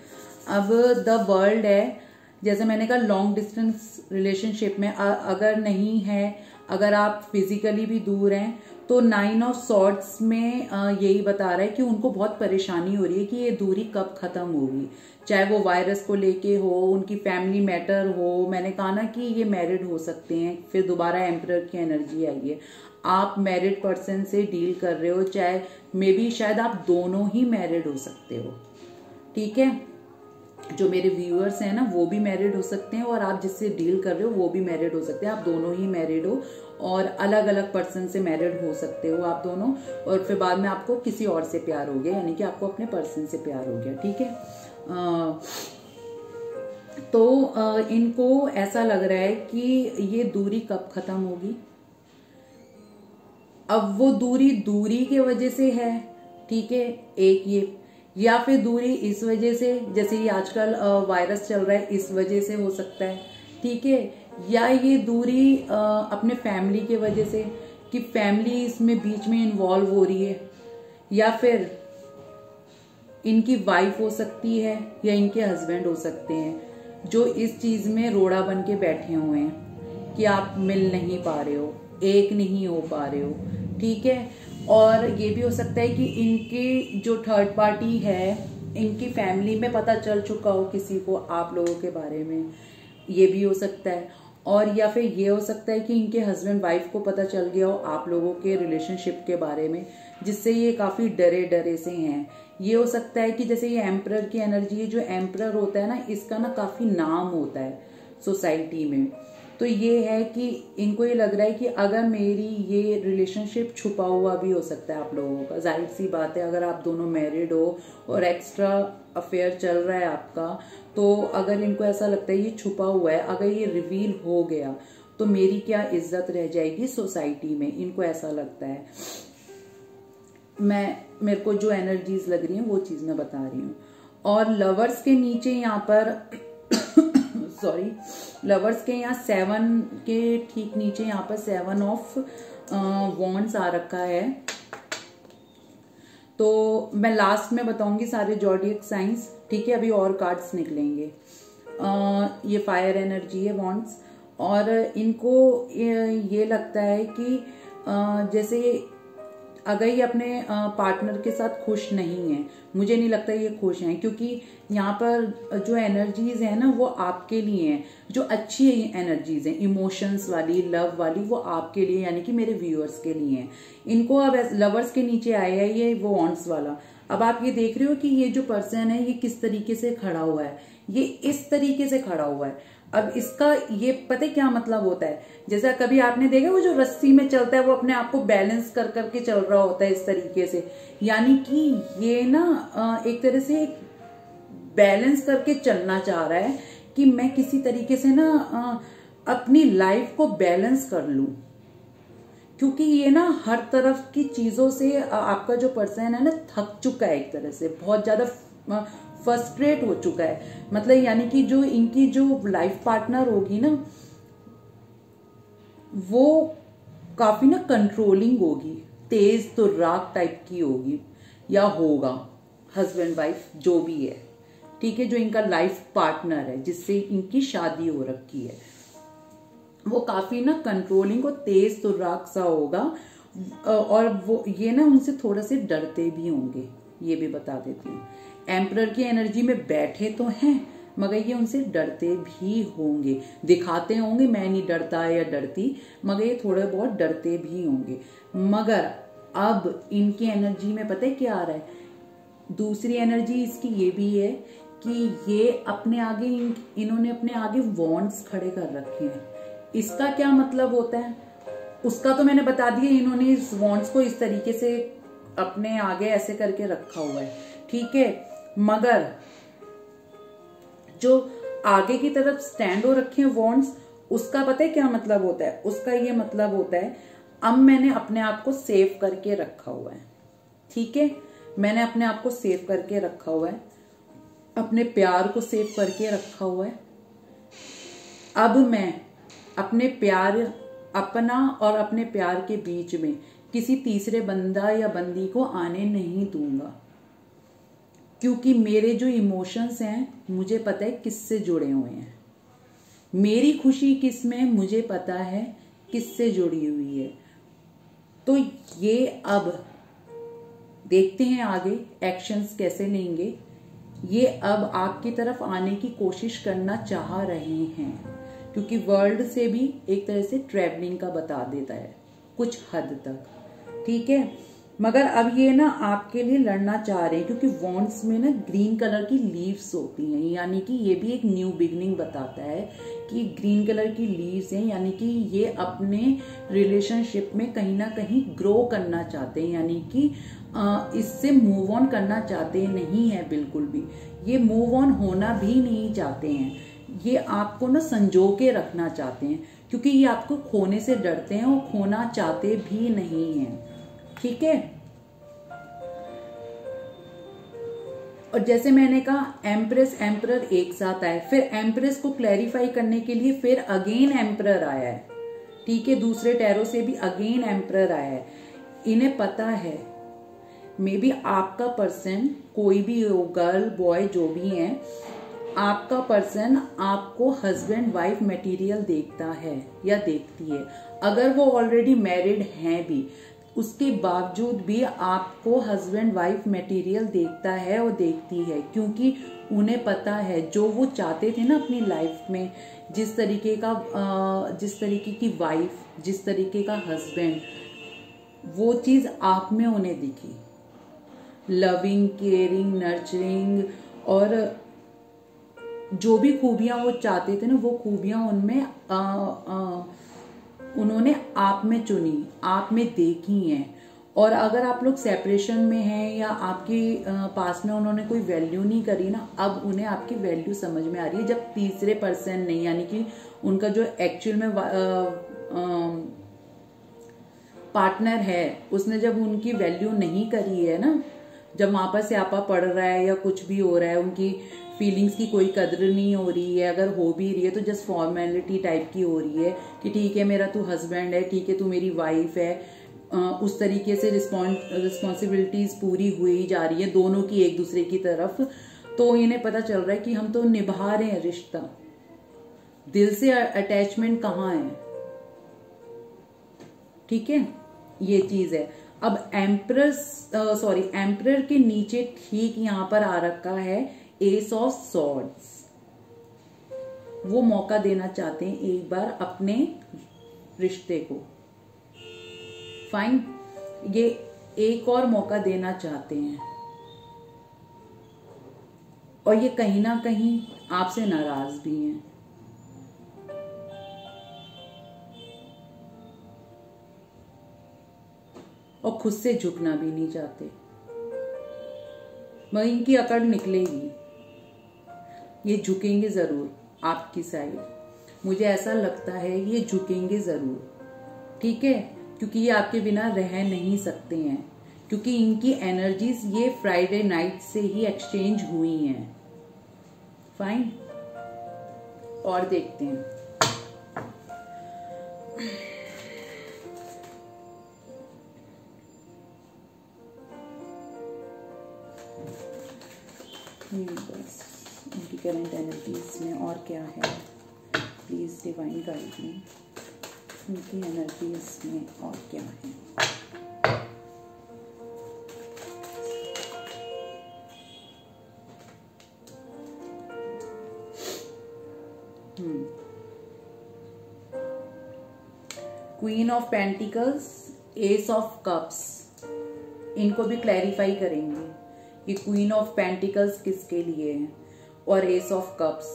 अब द वर्ल्ड है, जैसे मैंने कहा लॉन्ग डिस्टेंस रिलेशनशिप में अगर नहीं है, अगर आप फिजिकली भी दूर हैं, तो 9 ऑफ सॉर्ड्स में यही बता रहा है कि उनको बहुत परेशानी हो रही है कि ये दूरी कब खत्म होगी। चाहे वो वायरस को लेके हो, उनकी फैमिली मैटर हो। मैंने कहा ना कि ये मैरिड हो सकते हैं। फिर दोबारा एम्परर की एनर्जी आई है। आप मैरिड पर्सन से डील कर रहे हो, चाहे मे बी शायद आप दोनों ही मैरिड हो सकते हो। ठीक है, जो मेरे व्यूअर्स हैं ना वो भी मैरिड हो सकते हैं, और आप जिससे डील कर रहे हो वो भी मैरिड हो सकते हैं। आप दोनों ही मैरिड हो और अलग अलग पर्सन से मैरिड हो सकते हो आप दोनों, और फिर बाद में आपको किसी और से प्यार हो गया, यानी कि आपको अपने पर्सन से प्यार हो गया। ठीक है, तो इनको ऐसा लग रहा है कि ये दूरी कब खत्म होगी। अब वो दूरी की वजह से है, ठीक है, एक ये, या फिर दूरी इस वजह से, जैसे ये आजकल वायरस चल रहा है इस वजह से हो सकता है। ठीक है, या ये दूरी अपने फैमिली की वजह से, कि फैमिली इसमें बीच में इन्वॉल्व हो रही है, या फिर इनकी वाइफ हो सकती है या इनके हस्बैंड हो सकते हैं जो इस चीज में रोड़ा बन के बैठे हुए हैं कि आप मिल नहीं पा रहे हो, एक नहीं हो पा रहे हो। ठीक है, और ये भी हो सकता है कि इनकी जो थर्ड पार्टी है, इनकी फैमिली में पता चल चुका हो किसी को आप लोगों के बारे में, ये भी हो सकता है। और या फिर ये हो सकता है कि इनके हस्बैंड वाइफ को पता चल गया हो आप लोगों के रिलेशनशिप के बारे में, जिससे ये काफी डरे डरे से हैं। ये हो सकता है कि जैसे ये एम्परर की एनर्जी है, जो एम्परर होता है ना, इसका ना काफी नाम होता है सोसाइटी में। तो ये है कि इनको ये लग रहा है कि अगर मेरी ये रिलेशनशिप छुपा हुआ भी हो सकता है आप लोगों का। जाहिर सी बात है, अगर आप दोनों मैरिड हो और एक्स्ट्रा अफेयर चल रहा है आपका, तो अगर इनको ऐसा लगता है ये छुपा हुआ है, अगर ये रिवील हो गया तो मेरी क्या इज्जत रह जाएगी सोसाइटी में, इनको ऐसा लगता है। मेरे को जो एनर्जीज लग रही हैं वो चीज मैं बता रही हूँ। और लवर्स के नीचे यहाँ पर सॉरी, लवर्स के यहाँ 7 के ठीक नीचे यहाँ पर 7 ऑफ वॉन्ड्स आ रखा है। तो मैं लास्ट में बताऊंगी सारे जॉडियक साइंस, ठीक है। अभी और कार्ड्स निकलेंगे। ये फायर एनर्जी है वॉन्ड्स, और इनको ये लगता है कि जैसे अगर ये अपने पार्टनर के साथ खुश नहीं है, मुझे नहीं लगता ये खुश हैं, क्योंकि यहाँ पर जो एनर्जीज है ना वो आपके लिए हैं, जो अच्छी एनर्जीज हैं, इमोशंस वाली, लव वाली, वो आपके लिए, यानी कि मेरे व्यूअर्स के लिए हैं। इनको अब लवर्स के नीचे आया है ये वो वॉन्ड्स वाला। अब आप ये देख रहे हो कि ये जो पर्सन है ये किस तरीके से खड़ा हुआ है, ये इस तरीके से खड़ा हुआ है। अब इसका ये पता है क्या मतलब होता है, जैसा कभी आपने देखा वो जो रस्सी में चलता है वो अपने आप को बैलेंस कर करके चल रहा होता है इस तरीके से, यानी कि ये ना एक तरह से बैलेंस करके चलना चाह रहा है कि मैं किसी तरीके से ना अपनी लाइफ को बैलेंस कर लूं, क्योंकि ये ना हर तरफ की चीजों से आपका जो पर्सन है ना थक चुका है, एक तरह से बहुत ज्यादा फ्रस्ट्रेट हो चुका है। मतलब यानी कि जो इनकी जो लाइफ पार्टनर होगी ना वो काफी ना कंट्रोलिंग होगी, तेज तो राग टाइप की होगी या होगा, हस्बैंड वाइफ जो भी है, ठीक है, जो इनका लाइफ पार्टनर है जिससे इनकी शादी हो रखी है, वो काफी ना कंट्रोलिंग और तेज तो राग सा होगा। और वो ये ना उनसे थोड़ा से डरते भी होंगे, ये भी बता देती हूँ। एम्परर की एनर्जी में बैठे तो हैं मगर ये उनसे डरते भी होंगे, दिखाते होंगे मैं नहीं डरता या डरती, मगर ये थोड़े बहुत डरते भी होंगे। मगर अब इनकी एनर्जी में पता है क्या आ रहा है, दूसरी एनर्जी इसकी ये भी है कि ये अपने आगे इन्होंने अपने आगे वॉन्ड्स खड़े कर रखे हैं। इसका क्या मतलब होता है उसका तो मैंने बता दिया, इन्होंने इस वॉन्ड्स को इस तरीके से अपने आगे ऐसे करके रखा हुआ है, ठीक है। मगर जो आगे की तरफ स्टैंड हो रखे हैं वॉन्ड्स, उसका पता है क्या मतलब होता है, उसका ये मतलब होता है अब मैंने अपने आप को सेव करके रखा हुआ है, ठीक है, मैंने अपने आप को सेव करके रखा हुआ है, अपने प्यार को सेव करके रखा हुआ है। अब मैं अपने प्यार, अपना और अपने प्यार के बीच में किसी तीसरे बंदा या बंदी को आने नहीं दूंगा, क्योंकि मेरे जो इमोशंस हैं मुझे पता है किससे जुड़े हुए हैं, मेरी खुशी किस में मुझे पता है किससे जुड़ी हुई है। तो ये अब देखते हैं आगे एक्शंस कैसे लेंगे। ये अब आपकी तरफ आने की कोशिश करना चाह रहे हैं, क्योंकि वर्ल्ड से भी एक तरह से ट्रैवलिंग का बता देता है कुछ हद तक, ठीक है। मगर अब ये ना आपके लिए लड़ना चाह रहे हैं, क्योंकि वॉन्ड्स में ना ग्रीन कलर की लीव्स होती हैं, यानी कि ये भी एक न्यू बिगनिंग बताता है कि ग्रीन कलर की लीव्स हैं, यानी कि ये अपने रिलेशनशिप में कहीं ना कहीं ग्रो करना चाहते हैं, यानी कि इससे मूव ऑन करना चाहते नहीं है बिल्कुल भी, ये मूव ऑन होना भी नहीं चाहते हैं, ये आपको ना संजो के रखना चाहते हैं, क्योंकि ये आपको खोने से डरते हैं और खोना चाहते भी नहीं हैं, ठीक है। और जैसे मैंने कहा एम्प्रेस एम्परर एक साथ आए, फिर एम्प्रेस को क्लैरिफाई करने के लिए फिर अगेन एम्परर आया है, ठीक है, दूसरे टैरो से भी अगेन एम्परर आया है। इन्हें पता है मे बी आपका पर्सन, कोई भी हो, गर्ल बॉय जो भी है, आपका पर्सन आपको हस्बैंड वाइफ मटेरियल देखता है या देखती है। अगर वो ऑलरेडी मैरिड हैं भी, उसके बावजूद भी आपको हस्बैंड वाइफ मटेरियल देखता है और देखती है, क्योंकि उन्हें पता है जो वो चाहते थे ना अपनी लाइफ में, जिस तरीके की वाइफ, जिस तरीके का हस्बैंड, वो चीज आप में उन्हें दिखी। लविंग, केयरिंग, नर्चरिंग, और जो भी खूबियां वो चाहते थे ना, वो खूबियां उनमें उन्होंने आप में चुनी, आप में देखी हैं। और अगर आप लोग सेपरेशन में हैं या आपके पास में उन्होंने कोई वैल्यू नहीं करी ना, अब उन्हें आपकी वैल्यू समझ में आ रही है। जब तीसरे पर्सन नहीं, यानी कि उनका जो एक्चुअल में पार्टनर है, उसने जब उनकी वैल्यू नहीं करी है ना, जब वहां पर स्यापा पड़ रहा है या कुछ भी हो रहा है, उनकी फीलिंग्स की कोई कदर नहीं हो रही है, अगर हो भी रही है तो जस्ट फॉर्मेलिटी टाइप की हो रही है कि ठीक है मेरा तू हस्बैंड है, ठीक है तू मेरी वाइफ है, उस तरीके से रिस्पॉन्सिबिलिटीज पूरी हुई जा रही है दोनों की एक दूसरे की तरफ। तो इन्हें पता चल रहा है कि हम तो निभा रहे हैं रिश्ता, दिल से अटैचमेंट कहाँ है, ठीक है, ये चीज है। अब एम्परर के नीचे ठीक यहां पर आ रखा है एस ऑफ सॉर्ड्स। वो मौका देना चाहते हैं एक बार अपने रिश्ते को, फाइन, ये एक और मौका देना चाहते हैं, और ये कहीं ना कहीं आपसे नाराज भी हैं। और खुद से झुकना भी नहीं चाहते, मगर इनकी अकड़ निकलेगी, ये झुकेंगे जरूर आपकी साइड। मुझे ऐसा लगता है ये झुकेंगे जरूर, ठीक है, क्योंकि ये आपके बिना रह नहीं सकते हैं, क्योंकि इनकी एनर्जीज ये फ्राइडे नाइट से ही एक्सचेंज हुई हैं। फाइन, और देखते हैं। बस उनकी करंट एनर्जीज में और क्या है, प्लीज डिवाइन गाइड मी, उनकी एनर्जीज में और क्या है। Queen of pentacles, S of cups, इनको भी क्लैरिफाई करेंगे कि क्वीन ऑफ पेंटिकल्स किसके लिए है और एस ऑफ कप्स।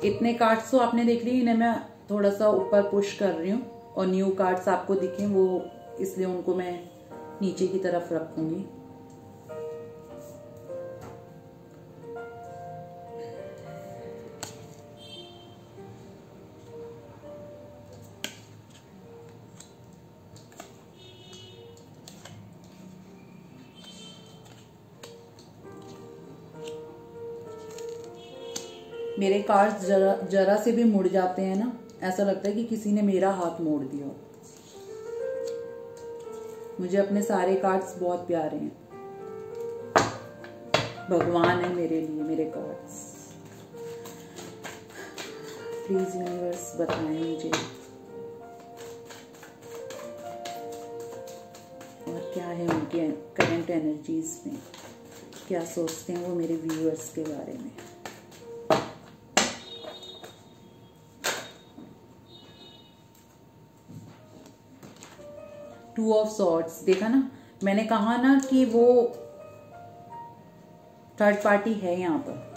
इतने कार्ड्स तो आपने देख लिए, इन्हें मैं थोड़ा सा ऊपर पुश कर रही हूँ, और न्यू कार्ड्स आपको दिखें वो इसलिए उनको मैं नीचे की तरफ रखूंगी। मेरे कार्ड्स जरा से भी मुड़ जाते हैं ना, ऐसा लगता है कि किसी ने मेरा हाथ मोड़ दिया। मुझे अपने सारे कार्ड्स बहुत प्यारे हैं, भगवान है मेरे लिए मेरे कार्ड्स। प्लीज यूनिवर्स बताएं मुझे और क्या है उनके करंट एनर्जीज में, क्या सोचते हैं वो मेरे व्यूअर्स के बारे में। टू ऑफ सॉर्ड्स, देखा ना, मैंने कहा ना कि वो थर्ड पार्टी है, यहाँ पर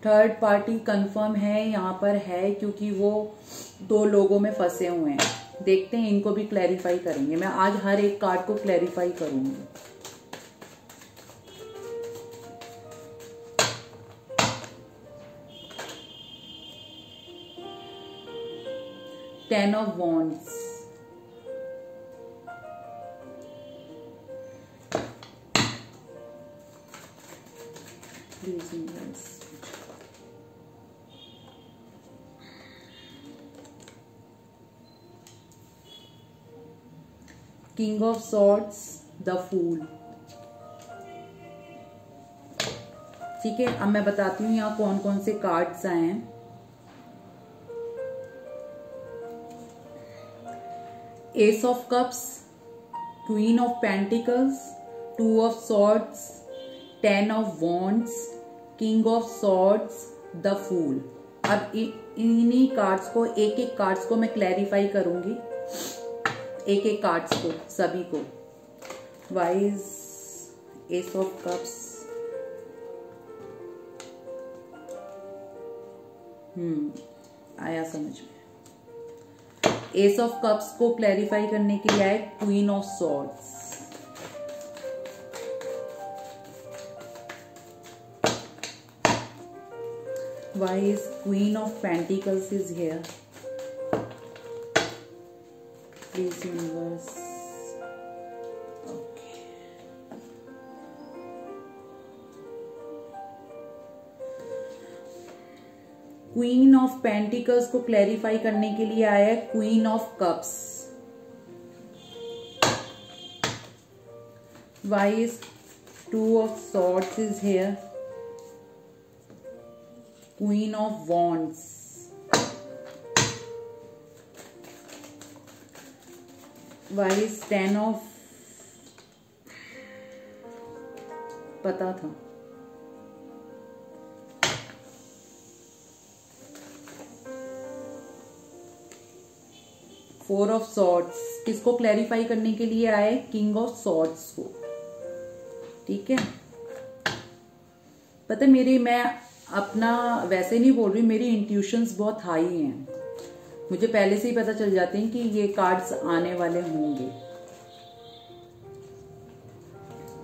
थर्ड पार्टी कंफर्म है, यहाँ पर है, क्योंकि वो दो लोगों में फंसे हुए हैं। देखते हैं, इनको भी क्लैरिफाई करेंगे। मैं आज हर एक कार्ड को क्लैरिफाई करूंगी। Ten of wands, king of swords, the fool. ठीक है, अब मैं बताती हूँ यहाँ कौन कौन से कार्ड्स आए हैं। Ace of cups, queen of pentacles, two of swords, 10 of wands, king of swords, the fool. अब इन्हीं कार्ड्स को, एक एक कार्ड्स को मैं क्लैरिफाई करूंगी, एक एक कार्ड्स को, सभी को। वाइज एस ऑफ कप्स, आया समझ में। एस ऑफ कप्स को क्लैरिफाई करने के लिए आए queen of swords. Why is Queen of Pentacles is here? Please universe. Okay. Queen of Pentacles को क्लैरिफाई करने के लिए आया है Queen of Cups. Why is Two of Swords is here? Queen of Wands. Why is 10 of, पता था। Four of Swords किसको क्लैरिफाई करने के लिए आए? किंग ऑफ सॉर्ड्स को। ठीक है, पता मैं अपना वैसे नहीं बोल रही, मेरी इंट्यूशंस बहुत हाई हैं, मुझे पहले से ही पता चल जाते हैं कि ये कार्ड्स आने वाले होंगे।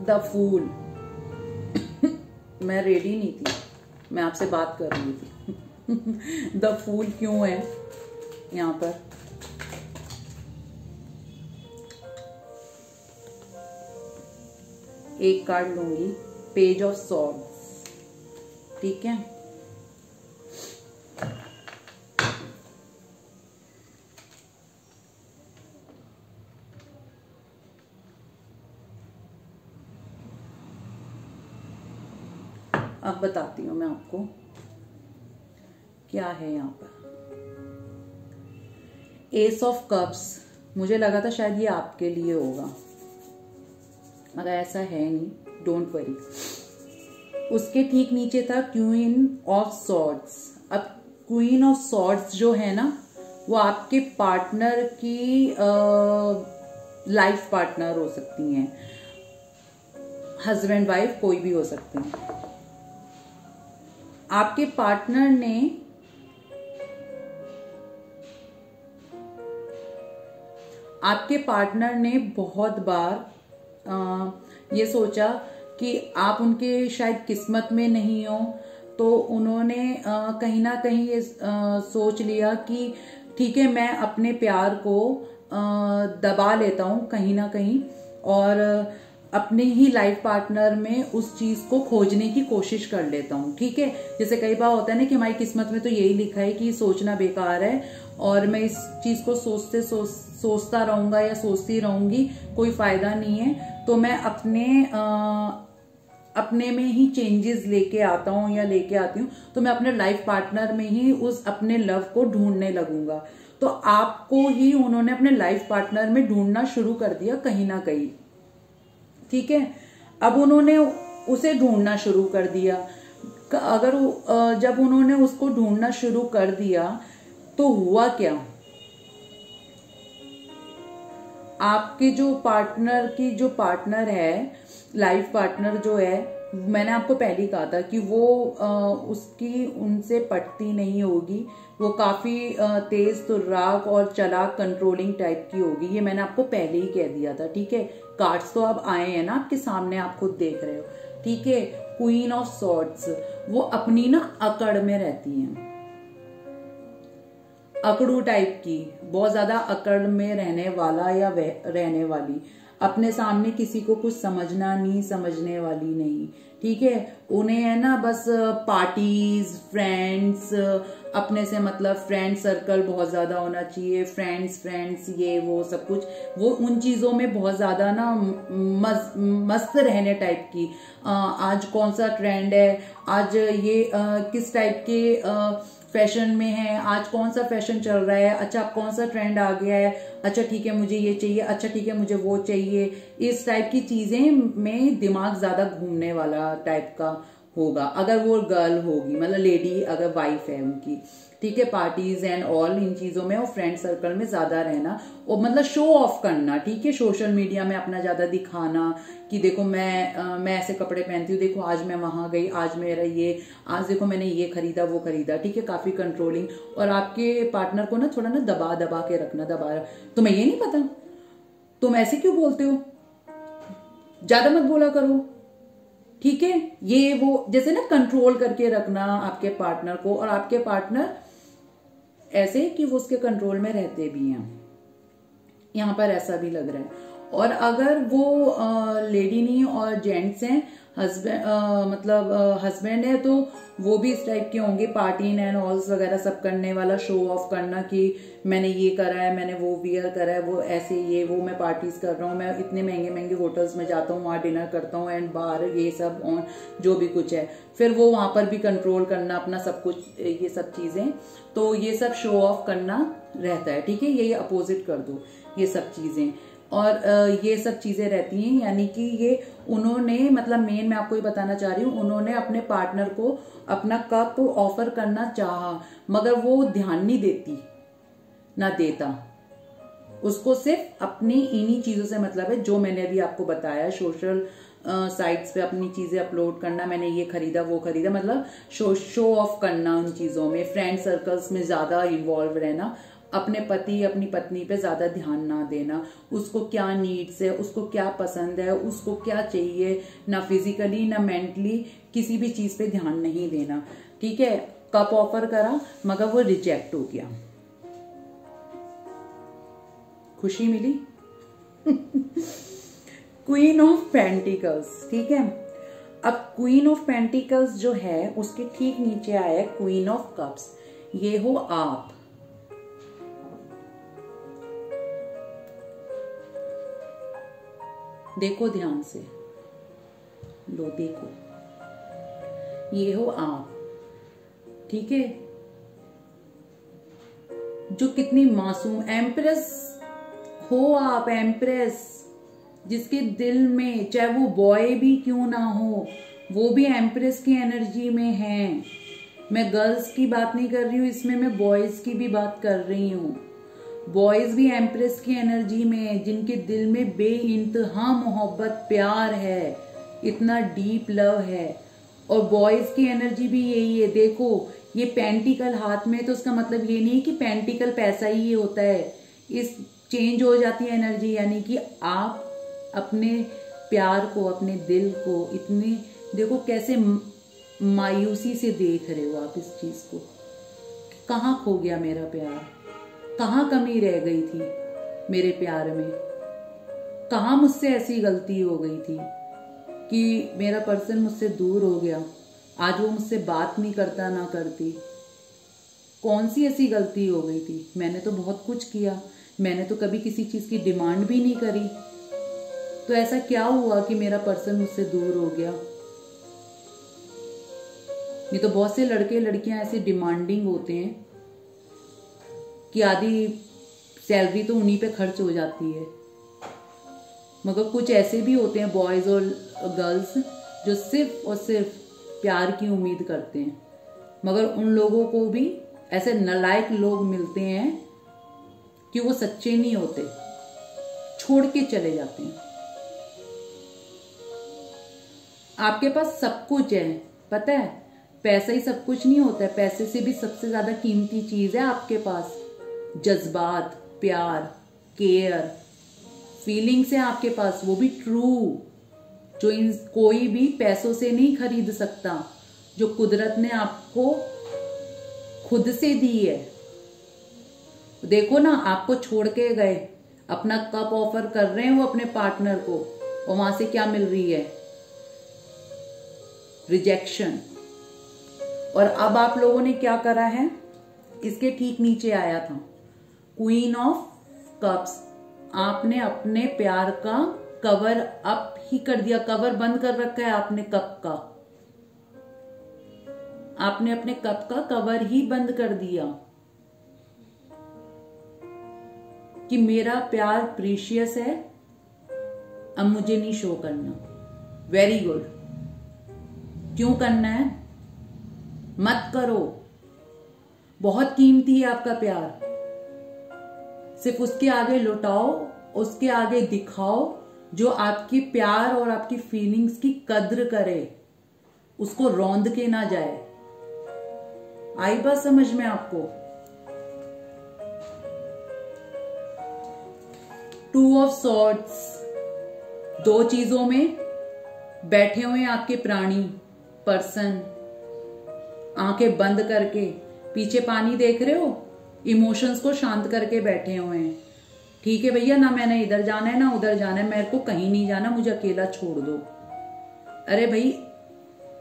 द फूल मैं रेडी नहीं थी, मैं आपसे बात कर रही थी। द फूल क्यों है यहाँ पर? एक कार्ड लूंगी, पेज ऑफ सॉर्ड्स। ठीक है, अब बताती हूं मैं आपको क्या है यहाँ पर। एस ऑफ कप्स, मुझे लगा था शायद ये आपके लिए होगा, मगर ऐसा है नहीं, डोंट वरी। उसके ठीक नीचे था क्वीन ऑफ सॉर्ड्स। अब क्वीन ऑफ सॉर्ड्स जो है ना, वो आपके पार्टनर की लाइफ पार्टनर हो सकती हैं, हस्बैंड वाइफ कोई भी हो सकते हैं। आपके पार्टनर ने बहुत बार ये सोचा कि आप उनके शायद किस्मत में नहीं हो, तो उन्होंने कहीं ना कहीं ये सोच लिया कि ठीक है, मैं अपने प्यार को दबा लेता हूँ कहीं ना कहीं, और अपने ही लाइफ पार्टनर में उस चीज को खोजने की कोशिश कर लेता हूँ। ठीक है, जैसे कई बार होता है ना कि हमारी किस्मत में तो यही लिखा है कि सोचना बेकार है और मैं इस चीज को सोचता रहूंगा या सोचती रहूंगी, कोई फायदा नहीं है, तो मैं अपने में ही चेंजेस लेके आता हूँ या लेके आती हूँ, तो मैं अपने लाइफ पार्टनर में ही उस अपने लव को ढूंढने लगूंगा। तो आपको ही उन्होंने अपने लाइफ पार्टनर में ढूंढना शुरू कर दिया कहीं ना कहीं। ठीक है, अब उन्होंने उसे ढूंढना शुरू कर दिया। अगर जब उन्होंने उसको ढूंढना शुरू कर दिया तो हुआ क्या? आपके जो पार्टनर है, लाइफ पार्टनर जो है, मैंने आपको पहले ही कहा था कि वो उसकी उनसे पटती नहीं होगी, वो काफी तेज तुर्राक और चालाक कंट्रोलिंग टाइप की होगी, ये मैंने आपको पहले ही कह दिया था। ठीक है, कार्ड्स तो अब आए हैं ना आपके सामने, आप खुद देख रहे हो। ठीक है, क्वीन ऑफ सॉर्ड्स, वो अपनी ना अकड़ में रहती हैं, अकड़ू टाइप की, बहुत ज्यादा अकड़ में रहने वाला या रहने वाली, अपने सामने किसी को कुछ समझना नहीं, समझने वाली नहीं, ठीक है। उन्हें है ना बस पार्टीज, फ्रेंड्स, अपने से मतलब फ्रेंड सर्कल बहुत ज्यादा होना चाहिए, फ्रेंड्स ये वो सब कुछ, वो उन चीजों में बहुत ज्यादा ना मस्त रहने टाइप की। आज कौन सा ट्रेंड है, आज ये किस टाइप के फैशन में है, आज कौन सा फैशन चल रहा है, अच्छा अब कौन सा ट्रेंड आ गया है, अच्छा ठीक है मुझे ये चाहिए, अच्छा ठीक है मुझे वो चाहिए, इस टाइप की चीजें में दिमाग ज्यादा घूमने वाला टाइप का होगा अगर वो गर्ल होगी, मतलब लेडी अगर वाइफ है उनकी, ठीक है। पार्टीज एंड ऑल इन चीजों में और फ्रेंड सर्कल में ज्यादा रहना और मतलब शो ऑफ करना, ठीक है। सोशल मीडिया में अपना ज्यादा दिखाना कि देखो मैं ऐसे कपड़े पहनती हूँ, देखो आज मैं वहां गई, आज मेरा ये, आज देखो मैंने ये खरीदा वो खरीदा, ठीक है। काफी कंट्रोलिंग, और आपके पार्टनर को ना थोड़ा ना दबा दबा के रखना, तुम्हें ये नहीं पता, तुम ऐसे क्यों बोलते हो, ज्यादा मत बोला करो, ठीक है। ये वो जैसे ना कंट्रोल करके रखना आपके पार्टनर को, और आपके पार्टनर ऐसे कि वो उसके कंट्रोल में रहते भी हैं, यहां पर ऐसा भी लग रहा है। और अगर वो लेडी नहीं और जेंट्स हैं, हस्बैंड है, तो वो भी इस टाइप के होंगे, पार्टी एंड ऑल्स वगैरह सब करने वाला, शो ऑफ करना कि मैंने ये करा है, मैंने वो वियर करा है, वो ऐसे ये वो मैं पार्टीज कर रहा हूँ, मैं इतने महंगे महंगे होटल्स में जाता हूँ, वहाँ डिनर करता हूँ एंड बाहर ये सब ऑन जो भी कुछ है, फिर वो वहां पर भी कंट्रोल करना अपना सब कुछ, ये सब चीजें, तो ये सब शो ऑफ करना रहता है, ठीक है। ये अपोजिट कर दो ये सब चीजें, और ये सब चीजें रहती हैं, यानी कि ये उन्होंने मतलब मेन मैं आपको ये बताना चाह रही हूँ, उन्होंने अपने पार्टनर को अपना कप ऑफर करना चाहा, मगर वो ध्यान नहीं देती ना देता, उसको सिर्फ अपनी इन्हीं चीजों से मतलब है जो मैंने अभी आपको बताया, सोशल साइट्स पे अपनी चीजें अपलोड करना, मैंने ये खरीदा वो खरीदा, मतलब शो ऑफ करना उन चीजों में, फ्रेंड सर्कल्स में ज्यादा इन्वॉल्व रहना, अपने पति अपनी पत्नी पे ज्यादा ध्यान ना देना, उसको क्या नीड्स है, उसको क्या पसंद है, उसको क्या चाहिए, ना फिजिकली ना मेंटली किसी भी चीज पे ध्यान नहीं देना, ठीक है। कप ऑफर करा मगर वो रिजेक्ट हो गया, खुशी मिली क्वीन ऑफ पेंटिकल्स, ठीक है। अब क्वीन ऑफ पेंटिकल्स जो है उसके ठीक नीचे आया है क्वीन ऑफ कप्स, ये हो आप, देखो ध्यान से, लो देखो, ये हो आप, ठीक है। जो कितनी मासूम एम्प्रेस हो आप, एम्प्रेस जिसके दिल में चाहे वो बॉय भी क्यों ना हो, वो भी एम्प्रेस की एनर्जी में है। मैं गर्ल्स की बात नहीं कर रही हूँ इसमें, मैं बॉयज की भी बात कर रही हूँ। बॉयज भी एम्प्रेस की एनर्जी में है, जिनके दिल में बेइंतहा मोहब्बत प्यार है, इतना डीप लव है, और बॉयज की एनर्जी भी यही है। देखो ये पेंटिकल हाथ में, तो उसका मतलब ये नहीं कि पेंटिकल पैसा ही होता है, इस चेंज हो जाती है एनर्जी, यानी कि आप अपने प्यार को, अपने दिल को इतने, देखो कैसे मायूसी से देख रहे हो आप इस चीज को, कहाँ खो गया मेरा प्यार, कहाँ कमी रह गई थी मेरे प्यार में, कहाँ मुझसे ऐसी गलती हो गई थी कि मेरा पर्सन मुझसे दूर हो गया, आज वो मुझसे बात नहीं करता ना करती, कौन सी ऐसी गलती हो गई थी। मैंने तो बहुत कुछ किया, मैंने तो कभी किसी चीज की डिमांड भी नहीं करी, तो ऐसा क्या हुआ कि मेरा पर्सन मुझसे दूर हो गया। नहीं तो बहुत से लड़के लड़कियां ऐसे डिमांडिंग होते हैं कि आधी सैलरी तो उन्हीं पे खर्च हो जाती है, मगर कुछ ऐसे भी होते हैं बॉयज और गर्ल्स जो सिर्फ और सिर्फ प्यार की उम्मीद करते हैं, मगर उन लोगों को भी ऐसे नालायक लोग मिलते हैं कि वो सच्चे नहीं होते, छोड़ के चले जाते हैं। आपके पास सब कुछ है, पता है, पैसा ही सब कुछ नहीं होता है, पैसे से भी सबसे ज्यादा कीमती चीज है आपके पास जज्बात, प्यार, केयर, फीलिंग्स है आपके पास, वो भी ट्रू, जो कोई भी पैसों से नहीं खरीद सकता, जो कुदरत ने आपको खुद से दी है। देखो ना, आपको छोड़ के गए, अपना कप ऑफर कर रहे हैं वो अपने पार्टनर को, और वहां से क्या मिल रही है? रिजेक्शन। और अब आप लोगों ने क्या करा है? इसके ठीक नीचे आया था क्वीन ऑफ कप्स। आपने अपने प्यार का कवर अप ही कर दिया, कवर बंद कर रखा है आपने कप का। आपने अपने कप का कवर ही बंद कर दिया कि मेरा प्यार प्रीशियस है, अब मुझे नहीं शो करना। Very good. क्यों करना है? मत करो। बहुत कीमती है आपका प्यार। सिर्फ उसके आगे लुटाओ, उसके आगे दिखाओ जो आपकी प्यार और आपकी फीलिंग्स की कद्र करे, उसको रौंद के ना जाए। आई बात समझ में आपको? टू ऑफ सॉर्ड्स, दो चीजों में बैठे हुए आपके प्राणी पर्सन, आंखें बंद करके, पीछे पानी देख रहे हो, इमोशंस को शांत करके बैठे हुए हैं। ठीक है भैया, ना मैंने इधर जाना है ना उधर जाना है, मेरे को कहीं नहीं जाना, मुझे अकेला छोड़ दो। अरे भाई,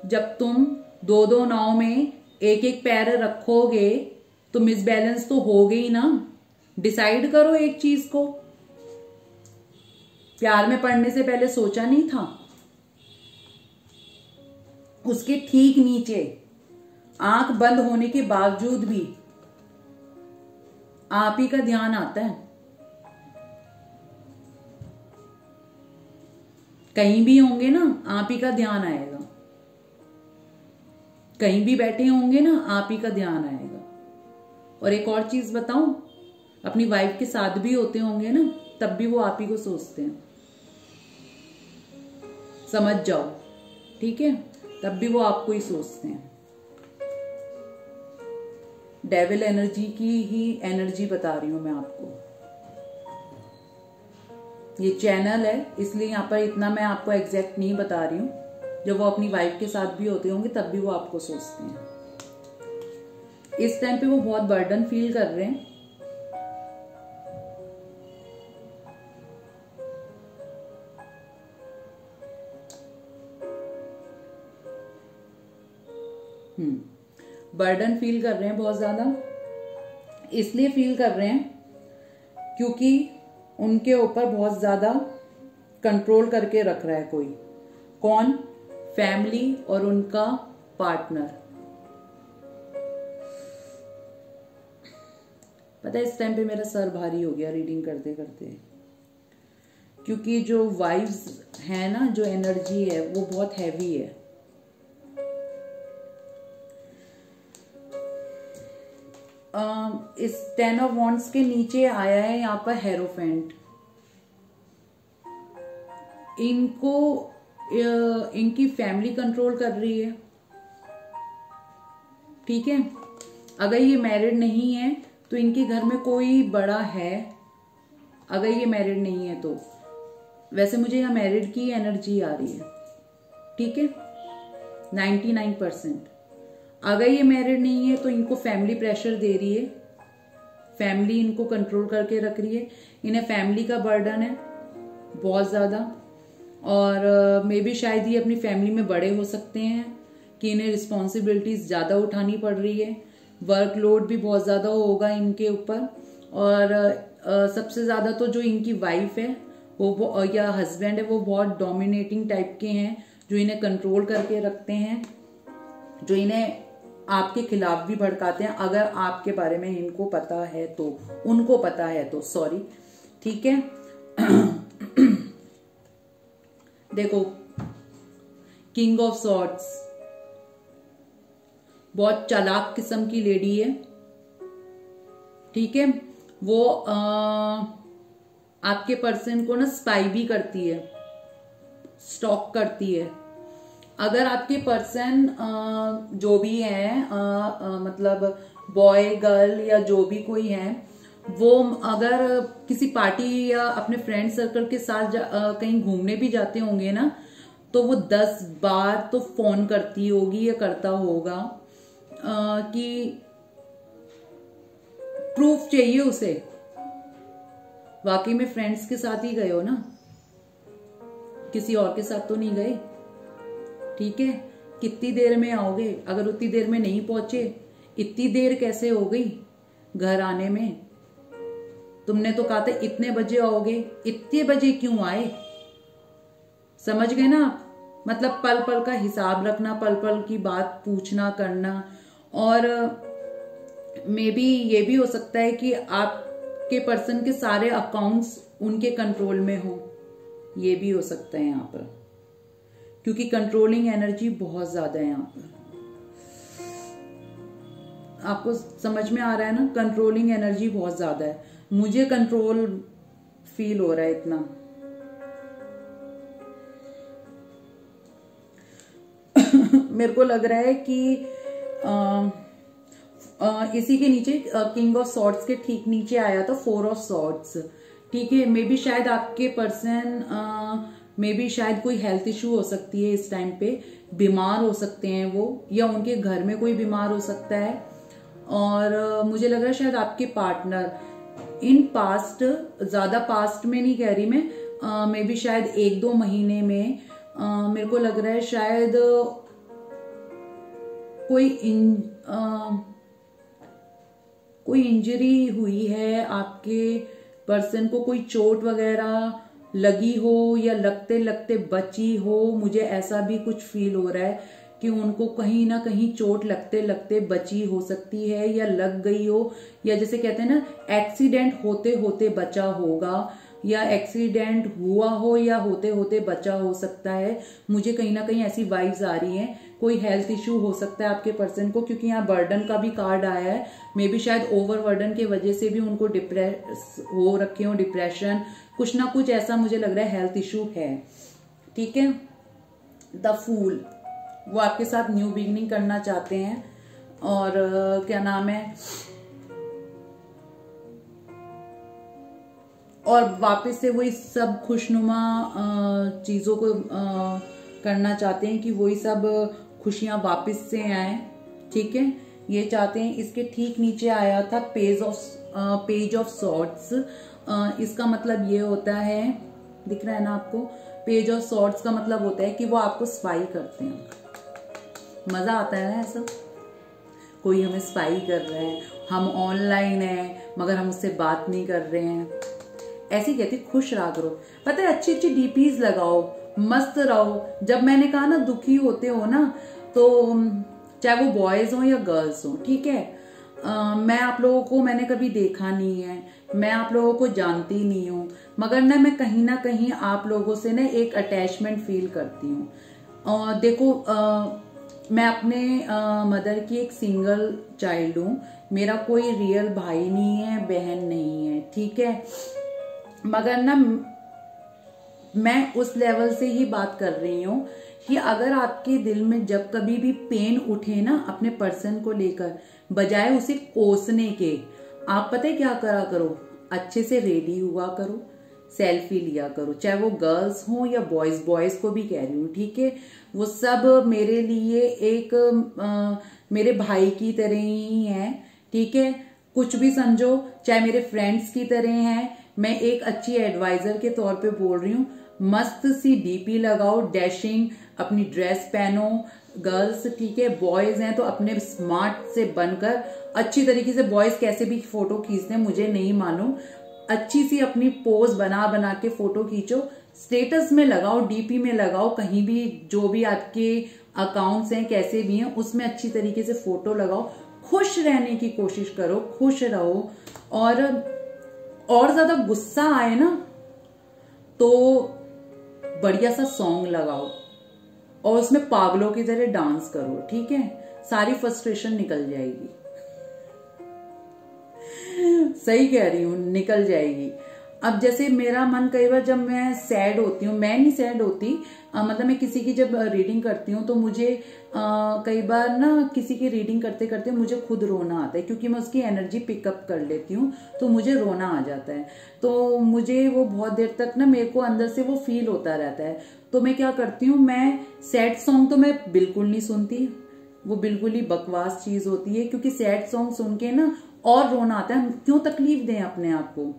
जब तुम दो दो नाव में एक एक पैर रखोगे तो मिसबैलेंस तो हो गई ना। डिसाइड करो एक चीज को। प्यार में पड़ने से पहले सोचा नहीं था? उसके ठीक नीचे आंख बंद होने के बावजूद भी आप ही का ध्यान आता है। कहीं भी होंगे ना, आप ही का ध्यान आएगा। कहीं भी बैठे होंगे ना, आप ही का ध्यान आएगा। और एक और चीज बताऊं, अपनी वाइफ के साथ भी होते होंगे ना, तब भी वो आप ही को सोचते हैं। समझ जाओ, ठीक है? तब भी वो आपको ही सोचते हैं। डेविल एनर्जी की ही एनर्जी बता रही हूं मैं आपको। ये चैनल है, इसलिए यहां पर इतना मैं आपको एग्जैक्ट नहीं बता रही हूं। जब वो अपनी वाइफ के साथ भी होते होंगे तब भी वो आपको सोचते हैं। इस टाइम पे वो बहुत बर्डन फील कर रहे हैं। बर्डन फील कर रहे हैं बहुत ज्यादा। इसलिए फील कर रहे हैं क्योंकि उनके ऊपर बहुत ज्यादा कंट्रोल करके रख रहा है कोई। कौन? फैमिली और उनका पार्टनर। पता है, इस टाइम पे मेरा सर भारी हो गया रीडिंग करते करते, क्योंकि जो वाइब्स है ना, जो एनर्जी है वो बहुत हैवी है। इस 10 ऑफ वॉन्ड्स के नीचे आया है यहाँ पर हेरोफेंट। इनको इनकी फैमिली कंट्रोल कर रही है, ठीक है? अगर ये मैरिड नहीं है तो इनके घर में कोई बड़ा है। अगर ये मैरिड नहीं है तो, वैसे मुझे यहाँ मैरिड की एनर्जी आ रही है, ठीक है? 99%। अगर ये मैरिड नहीं है तो इनको फैमिली प्रेशर दे रही है, फैमिली इनको कंट्रोल करके रख रही है। इन्हें फैमिली का बर्डन है बहुत ज्यादा, और मे बी शायद ये अपनी फैमिली में बड़े हो सकते हैं कि इन्हें रिस्पॉन्सिबिलिटीज ज्यादा उठानी पड़ रही है। वर्कलोड भी बहुत ज्यादा होगा इनके ऊपर। और सबसे ज्यादा तो जो इनकी वाइफ है वो या हस्बैंड है, वो बहुत डोमिनेटिंग टाइप के हैं, जो इन्हें कंट्रोल करके रखते हैं, जो इन्हें आपके खिलाफ भी भड़काते हैं। अगर आपके बारे में इनको पता है तो, उनको पता है तो, सॉरी, ठीक है? देखो, किंग ऑफ सॉर्ड्स बहुत चालाक किस्म की लेडी है, ठीक है? वो आपके पर्सन को ना स्पाई भी करती है, स्टॉक करती है। अगर आपके पर्सन जो भी है, मतलब बॉय गर्ल या जो भी कोई है, वो अगर किसी पार्टी या अपने फ्रेंड सर्कल के साथ कहीं घूमने भी जाते होंगे ना, तो वो 10 बार तो फोन करती होगी या करता होगा कि प्रूफ चाहिए उसे वाकई में फ्रेंड्स के साथ ही गए हो ना, किसी और के साथ तो नहीं गए। ठीक है, कितनी देर में आओगे? अगर उतनी देर में नहीं पहुंचे, इतनी देर कैसे हो गई घर आने में? तुमने तो कहा था इतने बजे आओगे, इतने बजे क्यों आए? समझ गए ना आप? मतलब पल पल का हिसाब रखना, पल पल की बात पूछना करना। और मे बी ये भी हो सकता है कि आपके पर्सन के सारे अकाउंट्स उनके कंट्रोल में हो, ये भी हो सकता है यहाँ पर, क्योंकि कंट्रोलिंग एनर्जी बहुत ज्यादा है यहाँ पर। आपको समझ में आ रहा है ना? कंट्रोलिंग एनर्जी बहुत ज्यादा है। मुझे कंट्रोल फील हो रहा है इतना। मेरे को लग रहा है कि इसी के नीचे किंग ऑफ सॉर्ड्स के ठीक नीचे आया था 4 ऑफ सॉर्ड्स। ठीक है, मे बी शायद आपके पर्सन मे बी शायद कोई हेल्थ इशू हो सकती है, इस टाइम पे बीमार हो सकते हैं वो, या उनके घर में कोई बीमार हो सकता है। और मुझे लग रहा है शायद आपके पार्टनर इन पास्ट, ज्यादा पास्ट में नहीं कह रही मैं, मे बी शायद 1-2 महीने में मेरे को लग रहा है शायद कोई इंजरी हुई है आपके पर्सन को, कोई चोट वगैरह लगी हो या लगते लगते बची हो। मुझे ऐसा भी कुछ फील हो रहा है कि उनको कहीं ना कहीं चोट लगते लगते बची हो सकती है, या लग गई हो, या जैसे कहते हैं ना एक्सीडेंट होते होते बचा होगा, या एक्सीडेंट हुआ हो या होते होते बचा हो सकता है। मुझे कहीं ना कहीं ऐसी वाइब्स आ रही हैं। कोई हेल्थ इश्यू हो सकता है आपके पर्सन को, क्योंकि यहाँ बर्डन का भी कार्ड आया है। मे बी शायद ओवर बर्डन की वजह से भी उनको डिप्रेस हो रखे हो, डिप्रेशन, कुछ ना कुछ ऐसा मुझे लग रहा है हेल्थ इश्यू है। ठीक है, द फूल, वो आपके साथ न्यू बिगिनिंग करना चाहते हैं। और क्या नाम है, और वापस से वही सब खुशनुमा चीजों को करना चाहते हैं, कि वही सब खुशियां वापस से आए। ठीक है, ये चाहते हैं। इसके ठीक नीचे आया था पेज ऑफ सॉर्ड्स। इसका मतलब ये होता है, दिख रहा है ना आपको? पेज ऑफ सॉर्ड्स का मतलब होता है कि वो आपको स्पाई करते हैं। मजा आता है ना ऐसा? कोई हमें स्पाई कर रहा है, हम ऑनलाइन है मगर हम उससे बात नहीं कर रहे हैं। ऐसी कहती खुश रहा करो, पता है, अच्छी अच्छी डीपीज लगाओ, मस्त रहो। जब मैंने कहा ना दुखी होते हो ना, तो चाहे वो बॉयज हो या गर्ल्स हो, ठीक है, मैं आप लोगों को मैंने कभी देखा नहीं है, मैं आप लोगों को जानती नहीं हूँ, मगर ना कहीं आप लोगों से ना एक अटैचमेंट फील करती हूँ। देखो, मैं अपने मदर की एक सिंगल चाइल्ड हूँ। मेरा कोई रियल भाई नहीं है, बहन नहीं है, ठीक है, मगर ना मैं उस लेवल से ही बात कर रही हूँ कि अगर आपके दिल में जब कभी भी पेन उठे ना अपने पर्सन को लेकर, बजाय उसे कोसने के, आप पता है क्या करा करो, अच्छे से रेडी हुआ करो, सेल्फी लिया करो, चाहे वो गर्ल्स हो या बॉयज। बॉयज को भी कह रही हूँ, ठीक है, वो सब मेरे लिए एक मेरे भाई की तरह ही है, ठीक है, कुछ भी समझो, चाहे मेरे फ्रेंड्स की तरह हैं। मैं एक अच्छी एडवाइजर के तौर पे बोल रही हूँ, मस्त सी डीपी लगाओ, डैशिंग अपनी ड्रेस पहनो, गर्ल्स, ठीक है, बॉयज हैं तो अपने स्मार्ट से बनकर अच्छी तरीके से, बॉयज कैसे भी फोटो खींचते हैं मुझे नहीं मालूम, अच्छी सी अपनी पोज बना बना के फोटो खींचो, स्टेटस में लगाओ, डीपी में लगाओ, कहीं भी जो भी आपके अकाउंट्स हैं कैसे भी हैं उसमें अच्छी तरीके से फोटो लगाओ, खुश रहने की कोशिश करो, खुश रहो। और ज्यादा गुस्सा आए ना तो बढ़िया सा सॉन्ग लगाओ और उसमें पागलों की तरह डांस करो, ठीक है, सारी फ्रस्ट्रेशन निकल जाएगी। सही कह रही हूं, निकल जाएगी। अब जैसे मेरा मन कई बार जब मैं सैड होती हूँ, मैं नहीं सैड होती, मतलब मैं किसी की जब रीडिंग करती हूँ तो मुझे कई बार ना किसी की रीडिंग करते करते मुझे खुद रोना आता है, क्योंकि मैं उसकी एनर्जी पिकअप कर लेती हूँ तो मुझे रोना आ जाता है। तो मुझे वो बहुत देर तक ना मेरे को अंदर से वो फील होता रहता है। तो मैं क्या करती हूँ, मैं सैड सॉन्ग तो मैं बिल्कुल नहीं सुनती, वो बिल्कुल ही बकवास चीज होती है, क्योंकि सैड सॉन्ग सुन के ना और रोना आता है। क्यों तकलीफ दें अपने आप को,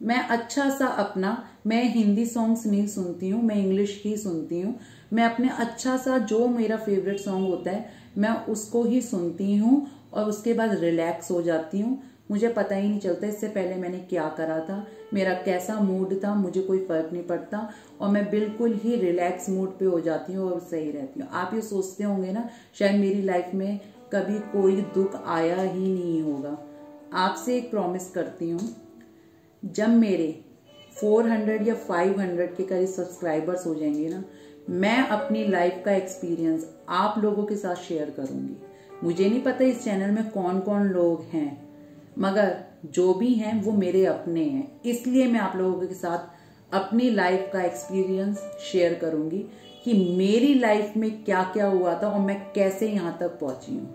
मैं अच्छा सा अपना, मैं हिंदी सॉन्ग्स नहीं सुनती हूँ, मैं इंग्लिश ही सुनती हूँ। मैं अपने अच्छा सा जो मेरा फेवरेट सॉन्ग होता है मैं उसको ही सुनती हूँ और उसके बाद रिलैक्स हो जाती हूँ। मुझे पता ही नहीं चलता इससे पहले मैंने क्या करा था, मेरा कैसा मूड था, मुझे कोई फर्क नहीं पड़ता और मैं बिल्कुल ही रिलैक्स मूड पे हो जाती हूँ और सही रहती हूँ। आप ये सोचते होंगे ना शायद मेरी लाइफ में कभी कोई दुख आया ही नहीं होगा। आपसे एक प्रॉमिस करती हूँ, जब मेरे 400 या 500 के करीब सब्सक्राइबर्स हो जाएंगे ना, मैं अपनी लाइफ का एक्सपीरियंस आप लोगों के साथ शेयर करूंगी। मुझे नहीं पता इस चैनल में कौन कौन लोग हैं, मगर जो भी हैं वो मेरे अपने हैं, इसलिए मैं आप लोगों के साथ अपनी लाइफ का एक्सपीरियंस शेयर करूंगी कि मेरी लाइफ में क्या क्या हुआ था और मैं कैसे यहाँ तक पहुंची हूँ।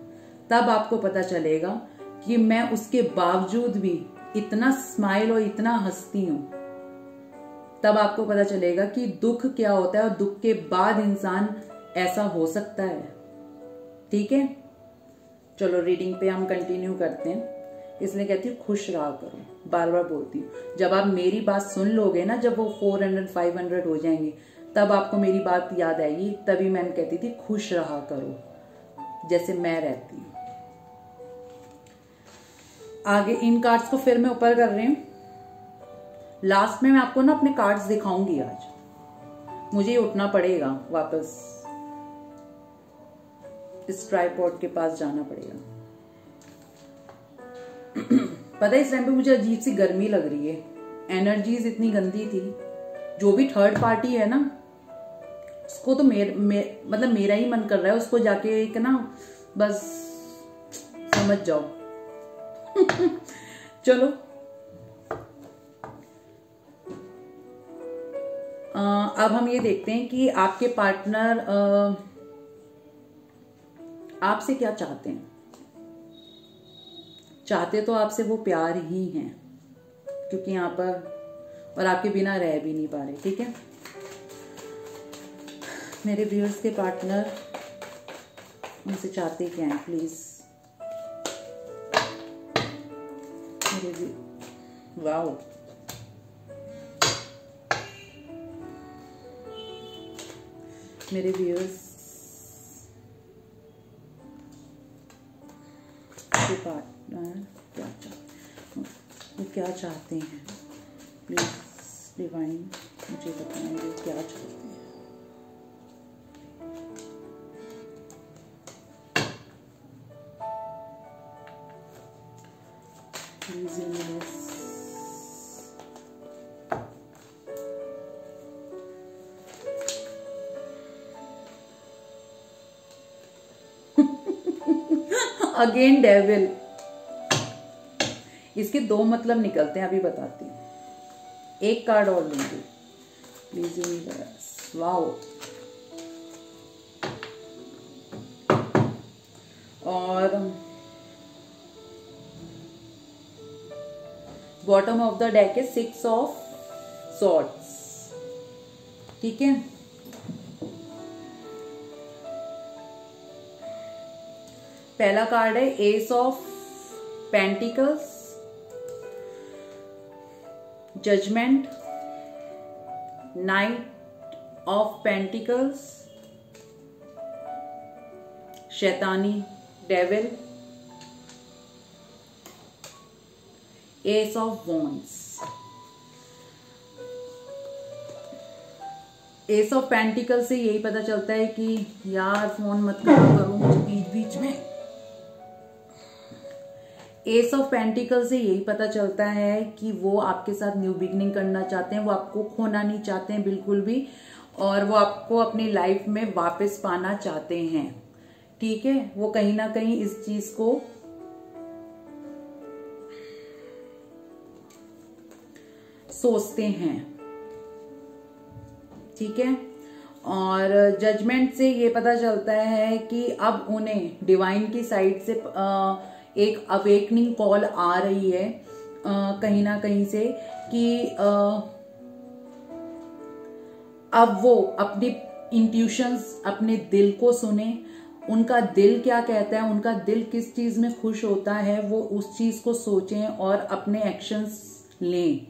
तब आपको पता चलेगा कि मैं उसके बावजूद भी इतना स्माइल और इतना हंसती हूँ। तब आपको पता चलेगा कि दुख क्या होता है और दुख के बाद इंसान ऐसा हो सकता है। ठीक है, चलो रीडिंग पे हम कंटिन्यू करते हैं। इसलिए कहती हूँ खुश रहा करो, बार बार बोलती हूँ। जब आप मेरी बात सुन लोगे ना, जब वो 400-500 हो जाएंगे तब आपको मेरी बात याद आएगी। तभी मैम कहती थी खुश रहा करो जैसे मैं रहती हूँ। आगे इन कार्ड्स को फिर मैं ऊपर कर रही हूँ। लास्ट में मैं आपको ना अपने कार्ड्स दिखाऊंगी। आज मुझे उठना पड़ेगा, वापस इस ट्राइपॉड के पास जाना पड़ेगा। पता है इस टाइम पे मुझे अजीब सी गर्मी लग रही है, एनर्जीज इतनी गंदी थी। जो भी थर्ड पार्टी है ना उसको तो मतलब मेरा ही मन कर रहा है उसको जाके एक ना बस समझ जाओ। चलो अब हम ये देखते हैं कि आपके पार्टनर आपसे क्या चाहते हैं। चाहते तो आपसे वो प्यार ही हैं, क्योंकि यहाँ पर और आपके बिना रह भी नहीं पा रहे। ठीक है, मेरे व्यूअर्स के पार्टनर उनसे चाहते क्या हैं प्लीज। वाओ, मेरे व्यूअर्स के पार्टनर क्या चाहते हैं, वो क्या चाहते हैं प्लीज डिवाइन मुझे बताएं वो क्या चाहते हैं। Please universe again devil. इसके दो मतलब निकलते हैं, अभी बताती हूँ। एक कार्ड और लूंगी प्लीज यूनिवर्स। वाओ, और बॉटम ऑफ द डेक है 6 ऑफ सॉर्ड्स। ठीक है, पहला कार्ड है ace of pentacles, judgement, knight of pentacles, शैतानी devil, ace of wands. Ace of pentacle से यही पता चलता है कि यार फोन मत करो मुझे बीच बीच में। एस ऑफ पेंटिकल से यही पता चलता है कि वो आपके साथ न्यू बिगनिंग करना चाहते हैं, वो आपको खोना नहीं चाहते हैं बिल्कुल भी, और वो आपको अपनी लाइफ में वापस पाना चाहते हैं। ठीक है, वो कहीं ना कहीं इस चीज को सोचते हैं। ठीक है, और जजमेंट से ये पता चलता है कि अब उन्हें डिवाइन की साइड से एक अवेकनिंग कॉल आ रही है कहीं ना कहीं से कि अब वो अपनी इंट्यूशंस, अपने दिल को सुने। उनका दिल क्या कहता है, उनका दिल किस चीज में खुश होता है, वो उस चीज को सोचें और अपने एक्शंस लें।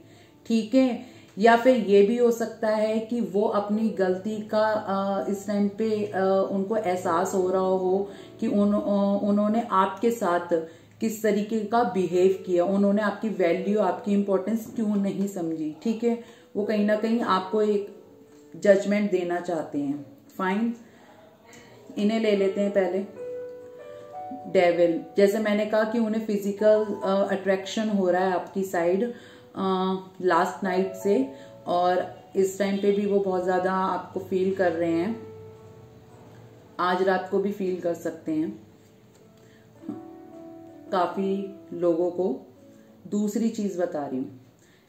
ठीक है। या फिर ये भी हो सकता है कि वो अपनी गलती का इस टाइम पे उनको एहसास हो रहा हो कि उन्होंने आपके साथ किस तरीके का बिहेव किया, उन्होंने आपकी वैल्यू, आपकी इंपॉर्टेंस क्यों नहीं समझी। ठीक है, वो कहीं ना कहीं आपको एक जजमेंट देना चाहते हैं। फाइन, इन्हें ले लेते हैं पहले। डेविल, जैसे मैंने कहा कि उन्हें फिजिकल अट्रैक्शन हो रहा है आपकी साइड लास्ट नाइट से, और इस टाइम पे भी वो बहुत ज्यादा आपको फील कर रहे हैं, आज रात को भी फील कर सकते हैं काफी लोगों को। दूसरी चीज बता रही हूं,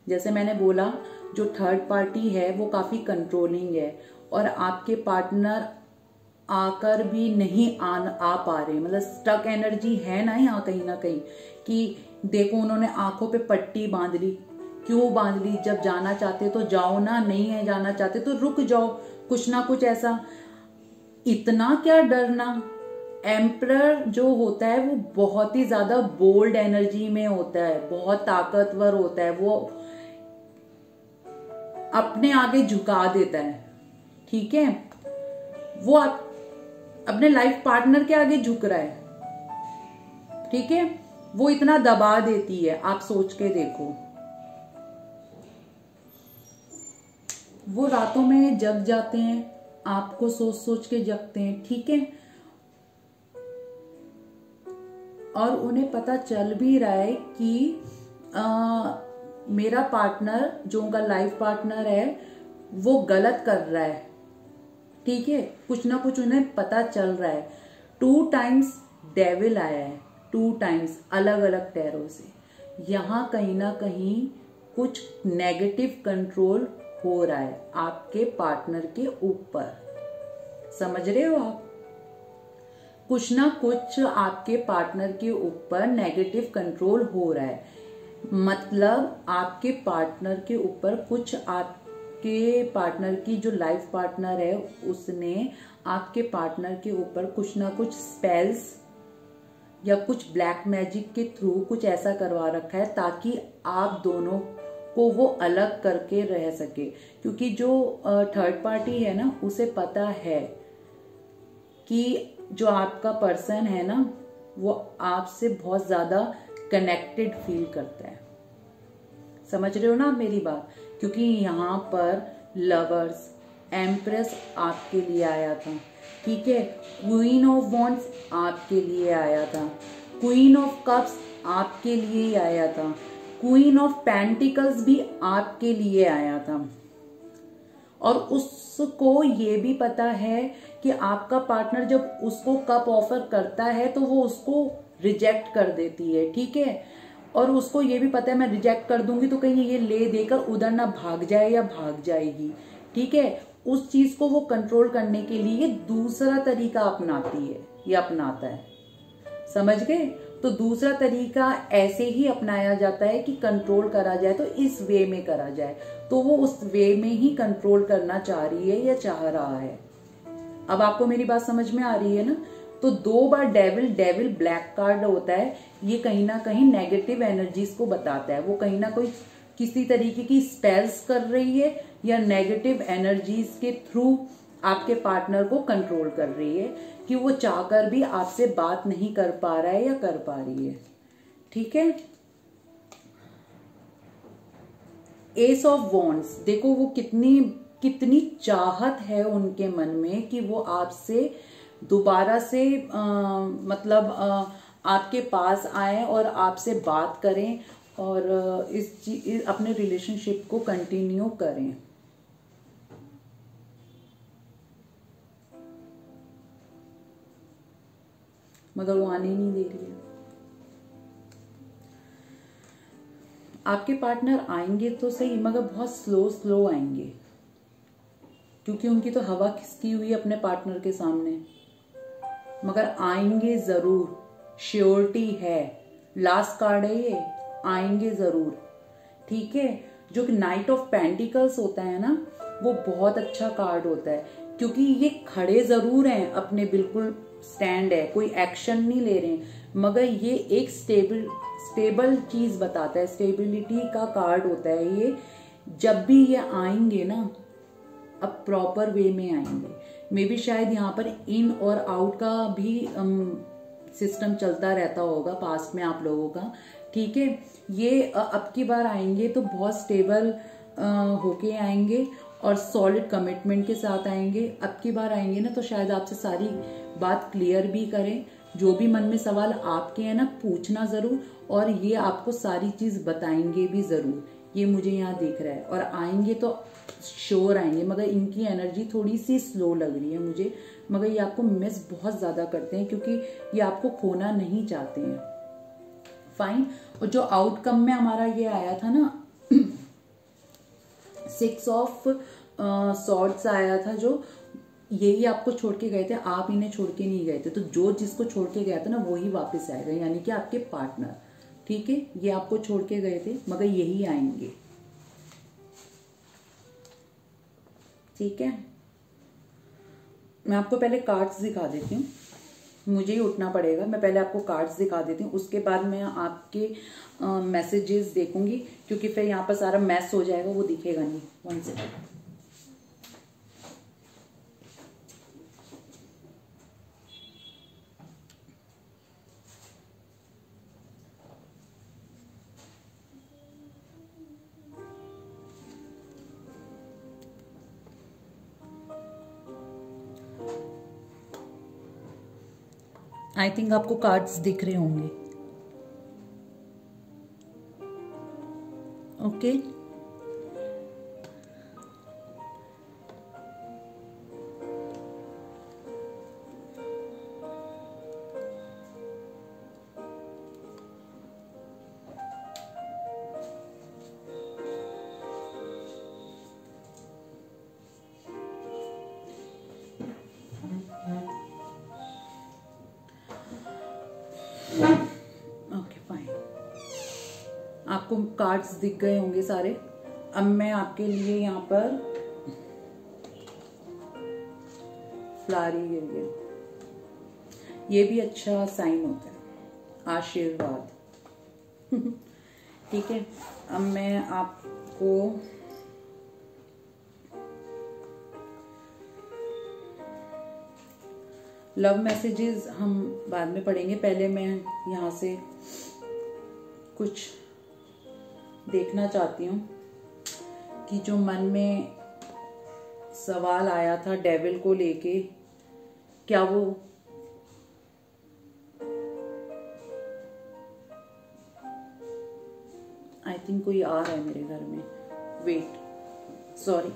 जैसे मैंने बोला जो थर्ड पार्टी है वो काफी कंट्रोलिंग है, और आपके पार्टनर आकर भी नहीं आ पा रहे, मतलब स्टक एनर्जी है ना यहाँ कहीं ना कहीं, कि देखो उन्होंने आंखों पे पट्टी बांध ली। क्यों बांध ली? जब जाना चाहते तो जाओ ना, नहीं है जाना चाहते तो रुक जाओ, कुछ ना कुछ ऐसा। इतना क्या डरना? एम्परर जो होता है वो बहुत ही ज्यादा बोल्ड एनर्जी में होता है, बहुत ताकतवर होता है, वो अपने आगे झुका देता है। ठीक है, वो अपने लाइफ पार्टनर के आगे झुक रहा है। ठीक है, वो इतना दबा देती है, आप सोच के देखो। वो रातों में जग जाते हैं, आपको सोच सोच के जगते हैं। ठीक है, और उन्हें पता चल भी रहा है कि मेरा पार्टनर, जो उनका लाइफ पार्टनर है, वो गलत कर रहा है। ठीक है, कुछ ना कुछ उन्हें पता चल रहा है। 2 टाइम्स डेविल आया है, 2 टाइम्स अलग अलग टैरो से। यहां कहीं ना कहीं कुछ नेगेटिव कंट्रोल हो रहा है आपके पार्टनर के ऊपर। समझ रहे हो आप? कुछ ना कुछ आपके पार्टनर के ऊपर नेगेटिव कंट्रोल हो रहा है, मतलब आपके पार्टनर के ऊपर कुछ, आपके पार्टनर की जो लाइफ पार्टनर है उसने आपके पार्टनर के ऊपर कुछ ना कुछ स्पेल्स या कुछ ब्लैक मैजिक के थ्रू कुछ ऐसा करवा रखा है ताकि आप दोनों को वो अलग करके रह सके। क्योंकि जो थर्ड पार्टी है ना, उसे पता है कि जो आपका पर्सन है ना, वो आपसे बहुत ज्यादा कनेक्टेड फील करता है। समझ रहे हो ना आप मेरी बात? क्योंकि यहाँ पर लवर्स, एम्प्रेस आपके लिए आया था। ठीक है, क्वीन ऑफ वॉन्ड्स आपके लिए आया था, क्वीन ऑफ कप्स आपके लिए आया था, क्वीन ऑफ पेंटिकल्स भी आपके लिए आया था। और उसको ये भी पता है कि आपका पार्टनर जब उसको कप ऑफर करता है तो वो उसको रिजेक्ट कर देती है। ठीक है, और उसको ये भी पता है मैं रिजेक्ट कर दूंगी तो कहीं ये ले देकर उधर ना भाग जाए या भाग जाएगी। ठीक है, उस चीज को वो कंट्रोल करने के लिए दूसरा तरीका अपनाती है या अपनाता है। समझ गए? तो दूसरा तरीका ऐसे ही अपनाया जाता है कि कंट्रोल करा जाए तो इस वे में करा जाए, तो वो उस वे में ही कंट्रोल करना चाह रही है या चाह रहा है। अब आपको मेरी बात समझ में आ रही है ना? तो 2 बार डेविल ब्लैक कार्ड होता है, ये कहीं ना कहीं नेगेटिव एनर्जीज को बताता है। वो कहीं ना कोई किसी तरीके की स्पेल्स कर रही है या नेगेटिव एनर्जीज के थ्रू आपके पार्टनर को कंट्रोल कर रही है कि वो चाहकर भी आपसे बात नहीं कर पा रहा है या कर पा रही है। ठीक है, एस ऑफ वॉन्ड्स, देखो वो कितनी चाहत है उनके मन में कि वो आपसे दोबारा से आपके पास आए और आपसे बात करें और अपने रिलेशनशिप को कंटिन्यू करें। मगर वो आने नहीं दे रही है। आपके पार्टनर आएंगे तो सही, मगर बहुत स्लो आएंगे, क्योंकि उनकी तो हवा खिसकी हुई है अपने पार्टनर के सामने। मगर आएंगे जरूर, श्योरिटी है। लास्ट कार्ड है ये, आएंगे जरूर। ठीक है, जो कि नाइट ऑफ पेंटिकल्स होता है ना, वो बहुत अच्छा कार्ड होता है, क्योंकि ये खड़े जरूर हैं अपने, बिल्कुल स्टैंड है, कोई एक्शन नहीं ले रहे हैं, मगर ये एक स्टेबल चीज बताता है, स्टेबिलिटी का कार्ड होता है ये, जब भी ये आएंगे ना, अब प्रॉपर वे में आएंगे। मे बी शायद यहाँ पर इन और आउट का भी सिस्टम चलता रहता होगा पास्ट में आप लोगों का, ठीक है। ये अब की बार आएंगे तो बहुत स्टेबल होके आएंगे और सॉलिड कमिटमेंट के साथ आएंगे। अब की बार आएंगे ना तो शायद आपसे सारी बात क्लियर भी करें। जो भी मन में सवाल आपके हैं ना, पूछना जरूर, और ये आपको सारी चीज बताएंगे भी जरूर। ये मुझे यहाँ दिख रहा है। और आएंगे तो श्योर आएंगे, मगर इनकी एनर्जी थोड़ी सी स्लो लग रही है मुझे, मगर ये आपको मिस बहुत ज्यादा करते हैं क्योंकि ये आपको खोना नहीं चाहते हैं। फाइन। और जो आउटकम में हमारा ये आया था ना 6 ऑफ सॉर्ड्स आया था, जो यही आपको छोड़ के गए थे, आप इन्हें छोड़ के नहीं गए थे। तो जो जिसको छोड़ के गया था ना वही वापस आएगा, यानी कि आपके पार्टनर, ठीक है। ये आपको छोड़ के गए थे मगर यही आएंगे, ठीक है। मैं आपको पहले कार्ड्स दिखा देती हूँ, मुझे ही उठना पड़ेगा। मैं पहले आपको कार्ड्स दिखा देती हूँ, उसके बाद मैं आपके मैसेजेस देखूंगी, क्योंकि फिर यहाँ पर सारा मैस हो जाएगा, वो दिखेगा नहीं। 1 सेकंड। आई थिंक आपको कार्ड्स दिख रहे होंगे, ओके। ओके फाइन, आपको कार्ड्स दिख गए होंगे सारे। अब मैं आपके लिए यहाँ पर फ्लारी गिर गया, ये भी अच्छा साइन होता है, आशीर्वाद ठीक है। अब मैं आपको लव मैसेजेस हम बाद में पढ़ेंगे, पहले मैं यहाँ से कुछ देखना चाहती हूँ कि जो मन में सवाल आया था डेविल को लेके, क्या वो आई थिंक कोई आ रहा है मेरे घर में। Wait, sorry.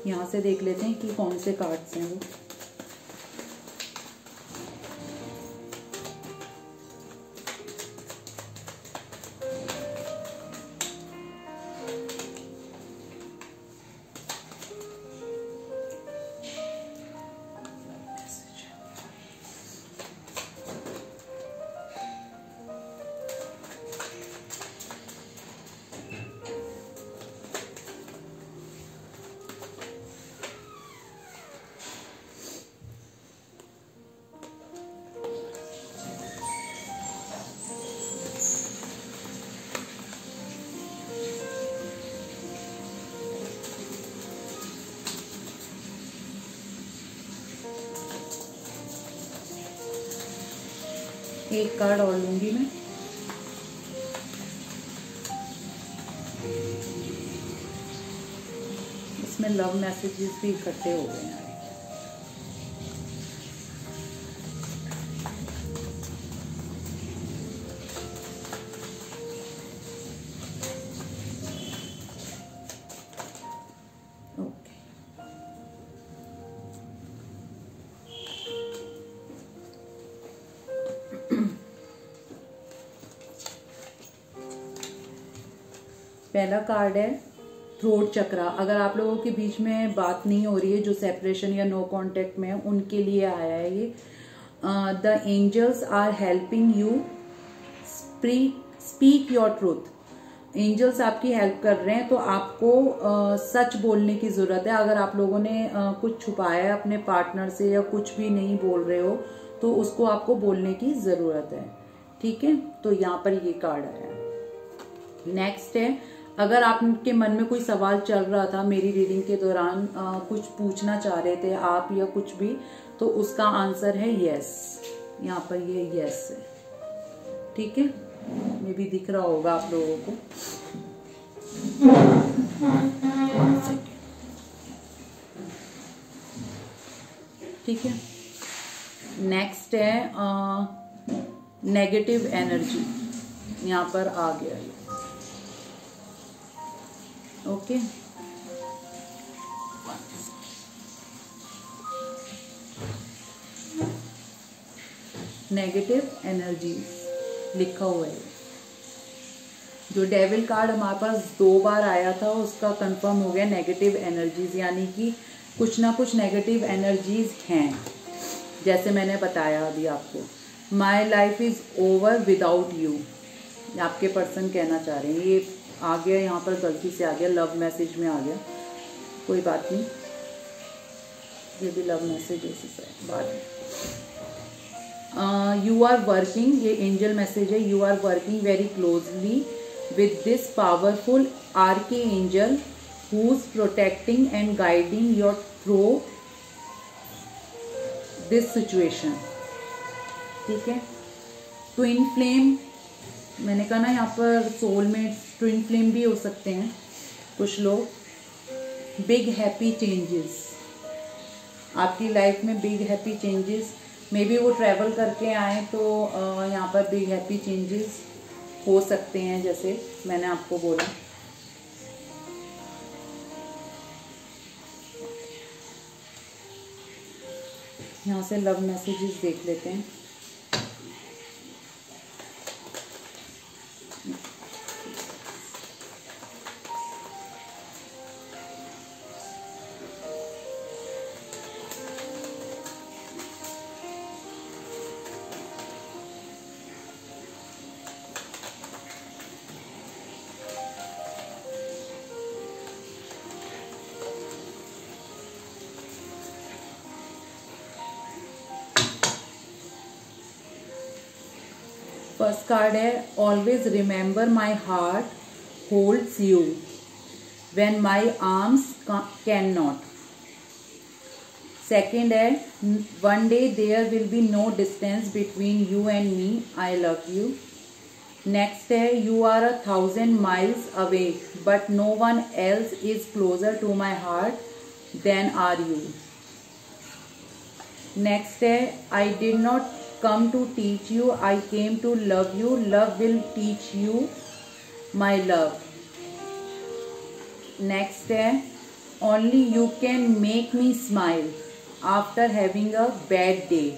यहाँ से देख लेते हैं कि कौन से कार्ड्स हैं वो। एक कार्ड और लूंगी मैं। इसमें लव मैसेजेस भी इकट्ठे हो गए हैं। पहला कार्ड है थ्रोट चक्रा, अगर आप लोगों के बीच में बात नहीं हो रही है, जो सेपरेशन या नो कांटेक्ट में है, उनके लिए आया है ये। The angels are helping you speak your truth. Angels आपकी हेल्प कर रहे हैं, तो आपको सच बोलने की जरूरत है। अगर आप लोगों ने कुछ छुपाया है अपने पार्टनर से या कुछ भी नहीं बोल रहे हो, तो उसको आपको बोलने की जरूरत है। ठीक है, तो यहाँ पर ये कार्ड आया है। नेक्स्ट है, अगर आपके मन में कोई सवाल चल रहा था मेरी रीडिंग के दौरान, कुछ पूछना चाह रहे थे आप या कुछ भी, तो उसका आंसर है यस। यहाँ पर ये यस है। ठीक है, ये भी दिख रहा होगा आप लोगों को। ठीक है, नेक्स्ट है नेगेटिव एनर्जी, यहाँ पर आ गया ये। ओके, नेगेटिव एनर्जी लिखा हुआ है। जो डेविल कार्ड हमारे पास 2 बार आया था, उसका कंफर्म हो गया नेगेटिव एनर्जीज, यानी कि कुछ ना कुछ नेगेटिव एनर्जीज हैं, जैसे मैंने बताया अभी आपको। My life is over without you, आपके पर्सन कहना चाह रहे हैं। ये आ गया यहाँ पर, गलती से आ गया, लव मैसेज में आ गया, कोई बात नहीं, ये भी लव मैसेज है बाद में। यू आर वर्किंग, ये एंजल मैसेज है, you are working very closely with this powerful archangel who is protecting and guiding your through this situation. ठीक है, ट्विन फ्लेम, मैंने कहा ना यहाँ पर सोलमेट्स ट्विन फ्लेम भी हो सकते हैं कुछ लोग। बिग हैप्पी चेंजेस, आपकी लाइफ में big happy changes, may be वो ट्रैवल करके आए तो यहाँ पर बिग हैप्पी चेंजेस हो सकते हैं, जैसे मैंने आपको बोला। यहाँ से लव मैसेजेस देख लेते हैं। फर्स्ट कार्ड है, always remember my heart holds you when my arms can not. Second है, one day there will be no distance between you and me, I love you. Next है, you are 1000 miles away but no one else is closer to my heart than are you. Next है, I did not come to teach you, I came to love you, love will teach you my love. Next है, only you can make me smile after having a bad day,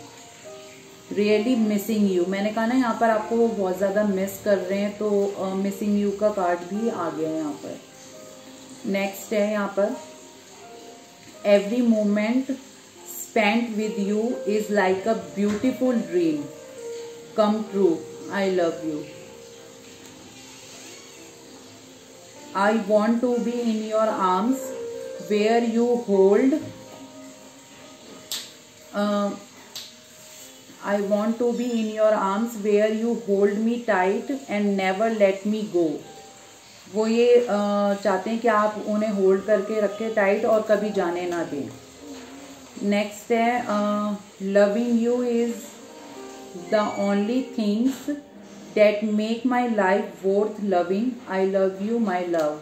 really missing you। मैंने कहा ना यहाँ पर आपको वो बहुत ज़्यादा मिस कर रहे हैं, तो मिसिंग यू का कार्ड भी आ गया है यहाँ पर। नेक्स्ट है यहाँ पर, every moment spent with you is like a beautiful dream come true, I love you। I want to be in your arms where you hold I want to be in your arms where you hold me tight and never let me go। वो ये चाहते हैं कि आप उन्हें होल्ड करके रखें टाइट और कभी जाने ना दें। नेक्स्ट है, loving you is the only things that make my life worth loving, I love you my love.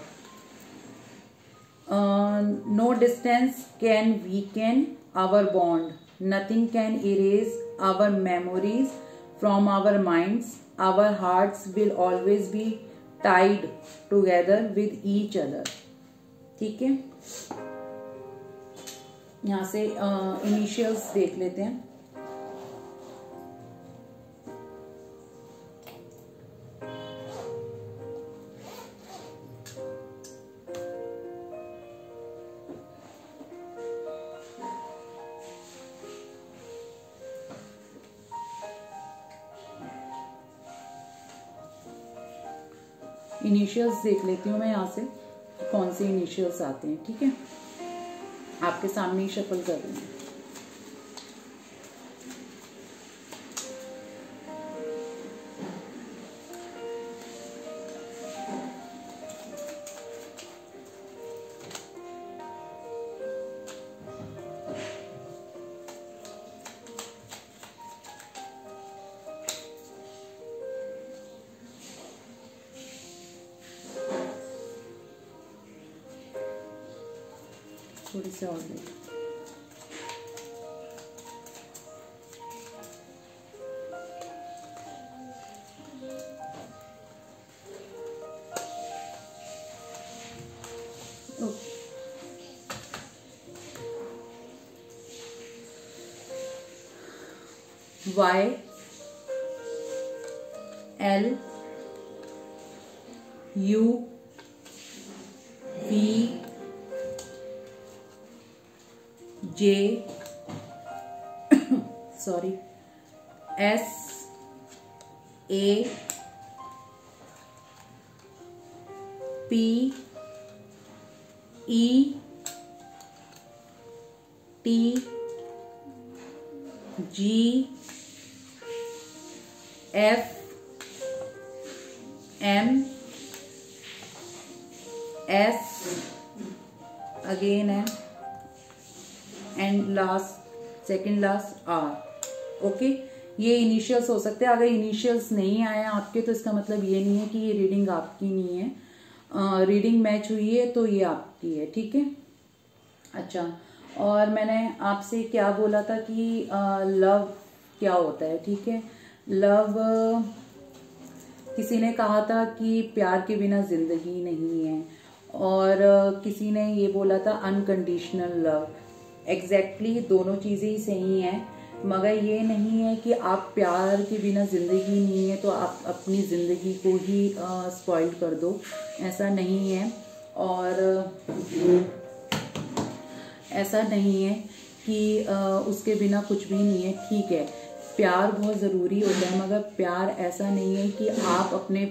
No distance can weaken our bond, nothing can erase our memories from our minds, our hearts will always be tied together with each other. ठीक है, यहाँ से इनिशियल्स देख लेते हैं। इनिशियल्स देख लेती हूँ मैं यहाँ से कौन से इनिशियल्स आते हैं। ठीक है, आपके सामने ही शफल कर रही हूँ। थोड़ी सी और ले। Y L U V J sorry S A P E T G F M S again M and last second last R. Okay, ये इनिशियल्स हो सकते हैं। अगर इनिशियल्स नहीं आए आपके तो इसका मतलब ये नहीं है कि ये रीडिंग आपकी नहीं है। रीडिंग मैच हुई है तो ये आपकी है। ठीक है, अच्छा, और मैंने आपसे क्या बोला था कि लव क्या होता है। ठीक है, लव किसी ने कहा था कि प्यार के बिना जिंदगी नहीं है, और किसी ने ये बोला था अनकंडीशनल लव। एग्जैक्टली दोनों चीज़ें ही सही हैं, मगर ये नहीं है कि आप प्यार के बिना ज़िंदगी नहीं है तो आप अपनी ज़िंदगी को ही स्पॉइल कर दो, ऐसा नहीं है। और ऐसा नहीं है कि उसके बिना कुछ भी नहीं है। ठीक है, प्यार बहुत ज़रूरी होता है, मगर प्यार ऐसा नहीं है कि आप अपने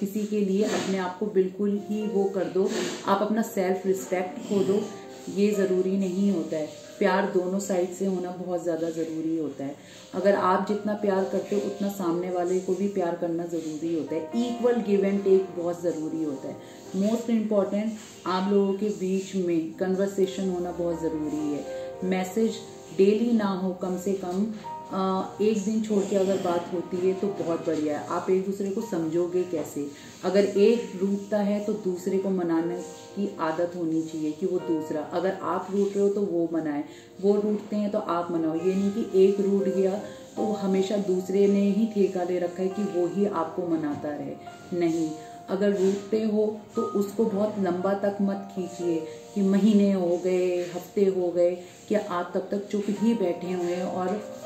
किसी के लिए अपने आप को बिल्कुल ही वो कर दो, आप अपना सेल्फ रिस्पेक्ट खो दो, ये ज़रूरी नहीं होता है। प्यार दोनों साइड से होना बहुत ज़्यादा ज़रूरी होता है। अगर आप जितना प्यार करते हो उतना सामने वाले को भी प्यार करना ज़रूरी होता है। इक्वल गिव एंड टेक बहुत ज़रूरी होता है। मोस्ट इम्पॉर्टेंट, आप लोगों के बीच में कन्वर्सेशन होना बहुत ज़रूरी है। मैसेज डेली ना हो, कम से कम एक दिन छोड़ के अगर बात होती है तो बहुत बढ़िया है। आप एक दूसरे को समझोगे कैसे? अगर एक रूठता है तो दूसरे को मनाने की आदत होनी चाहिए कि वो दूसरा, अगर आप रूठ रहे हो तो वो मनाए, वो रूठते हैं तो आप मनाओ। ये नहीं कि एक रूठ गया तो हमेशा दूसरे ने ही ठेका ले रखा है कि वो ही आपको मनाता रहे। नहीं, अगर रूठते हो तो उसको बहुत लंबा तक मत खींचिए कि महीने हो गए, हफ्ते हो गए, कि आप तब तक चुप ही बैठे हुए हैं और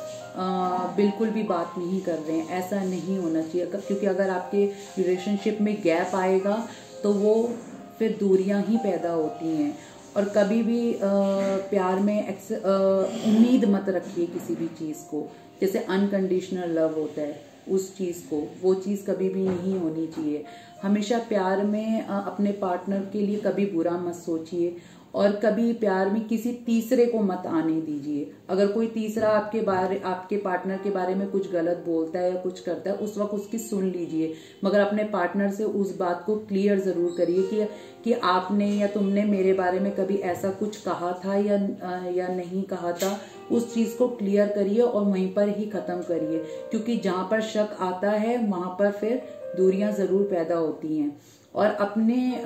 बिल्कुल भी बात नहीं कर रहे हैं। ऐसा नहीं होना चाहिए, क्योंकि अगर आपके रिलेशनशिप में गैप आएगा तो वो फिर दूरियां ही पैदा होती हैं। और कभी भी प्यार में उम्मीद मत रखिए किसी भी चीज़ को, जैसे अनकंडीशनल लव होता है उस चीज़ को, वो चीज़ कभी भी नहीं होनी चाहिए। हमेशा प्यार में अपने पार्टनर के लिए कभी बुरा मत सोचिए, और कभी प्यार में किसी तीसरे को मत आने दीजिए। अगर कोई तीसरा आपके पार्टनर के बारे में कुछ गलत बोलता है या कुछ करता है, उस वक्त उसकी सुन लीजिए, मगर अपने पार्टनर से उस बात को क्लियर जरूर करिए कि आपने या तुमने मेरे बारे में कभी ऐसा कुछ कहा था या नहीं कहा था। उस चीज को क्लियर करिए और वहीं पर ही खत्म करिए, क्योंकि जहां पर शक आता है वहां पर फिर दूरियां जरूर पैदा होती हैं। और अपने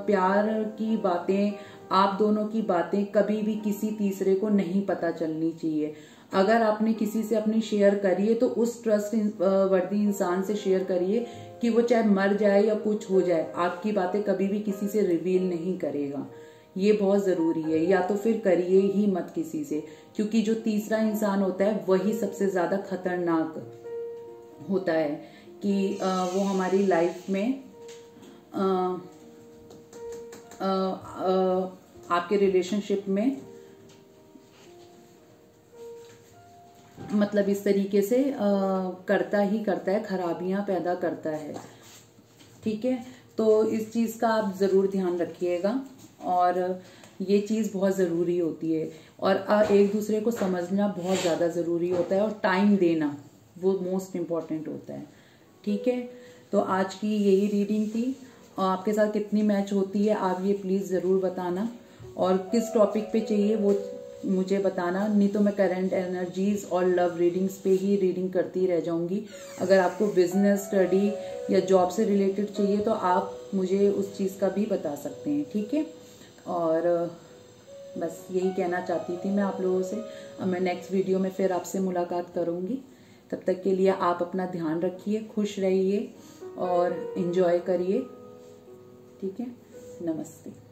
प्यार की बातें, आप दोनों की बातें कभी भी किसी तीसरे को नहीं पता चलनी चाहिए। अगर आपने किसी से अपनी शेयर करिए तो उस ट्रस्ट वर्दी इंसान से शेयर करिए कि वो चाहे मर जाए या कुछ हो जाए, आपकी बातें कभी भी किसी से रिवील नहीं करेगा। ये बहुत जरूरी है। या तो फिर करिए ही मत किसी से, क्योंकि जो तीसरा इंसान होता है वही सबसे ज्यादा खतरनाक होता है कि वो हमारी लाइफ में आपके रिलेशनशिप में मतलब इस तरीके से करता ही करता है, खराबियां पैदा करता है। ठीक है, तो इस चीज़ का आप ज़रूर ध्यान रखिएगा, और ये चीज़ बहुत ज़रूरी होती है, और एक दूसरे को समझना बहुत ज़्यादा ज़रूरी होता है, और टाइम देना वो मोस्ट इम्पॉर्टेंट होता है। ठीक है, तो आज की यही रीडिंग थी। आपके साथ कितनी मैच होती है आप ये प्लीज़ ज़रूर बताना, और किस टॉपिक पे चाहिए वो मुझे बताना, नहीं तो मैं करंट एनर्जीज और लव रीडिंग्स पे ही रीडिंग करती रह जाऊंगी। अगर आपको बिजनेस, स्टडी या जॉब से रिलेटेड चाहिए तो आप मुझे उस चीज़ का भी बता सकते हैं। ठीक है, और बस यही कहना चाहती थी मैं आप लोगों से। मैं नेक्स्ट वीडियो में फिर आपसे मुलाकात करूंगी। तब तक के लिए आप अपना ध्यान रखिए, खुश रहिए और एंजॉय करिए। ठीक है, नमस्ते।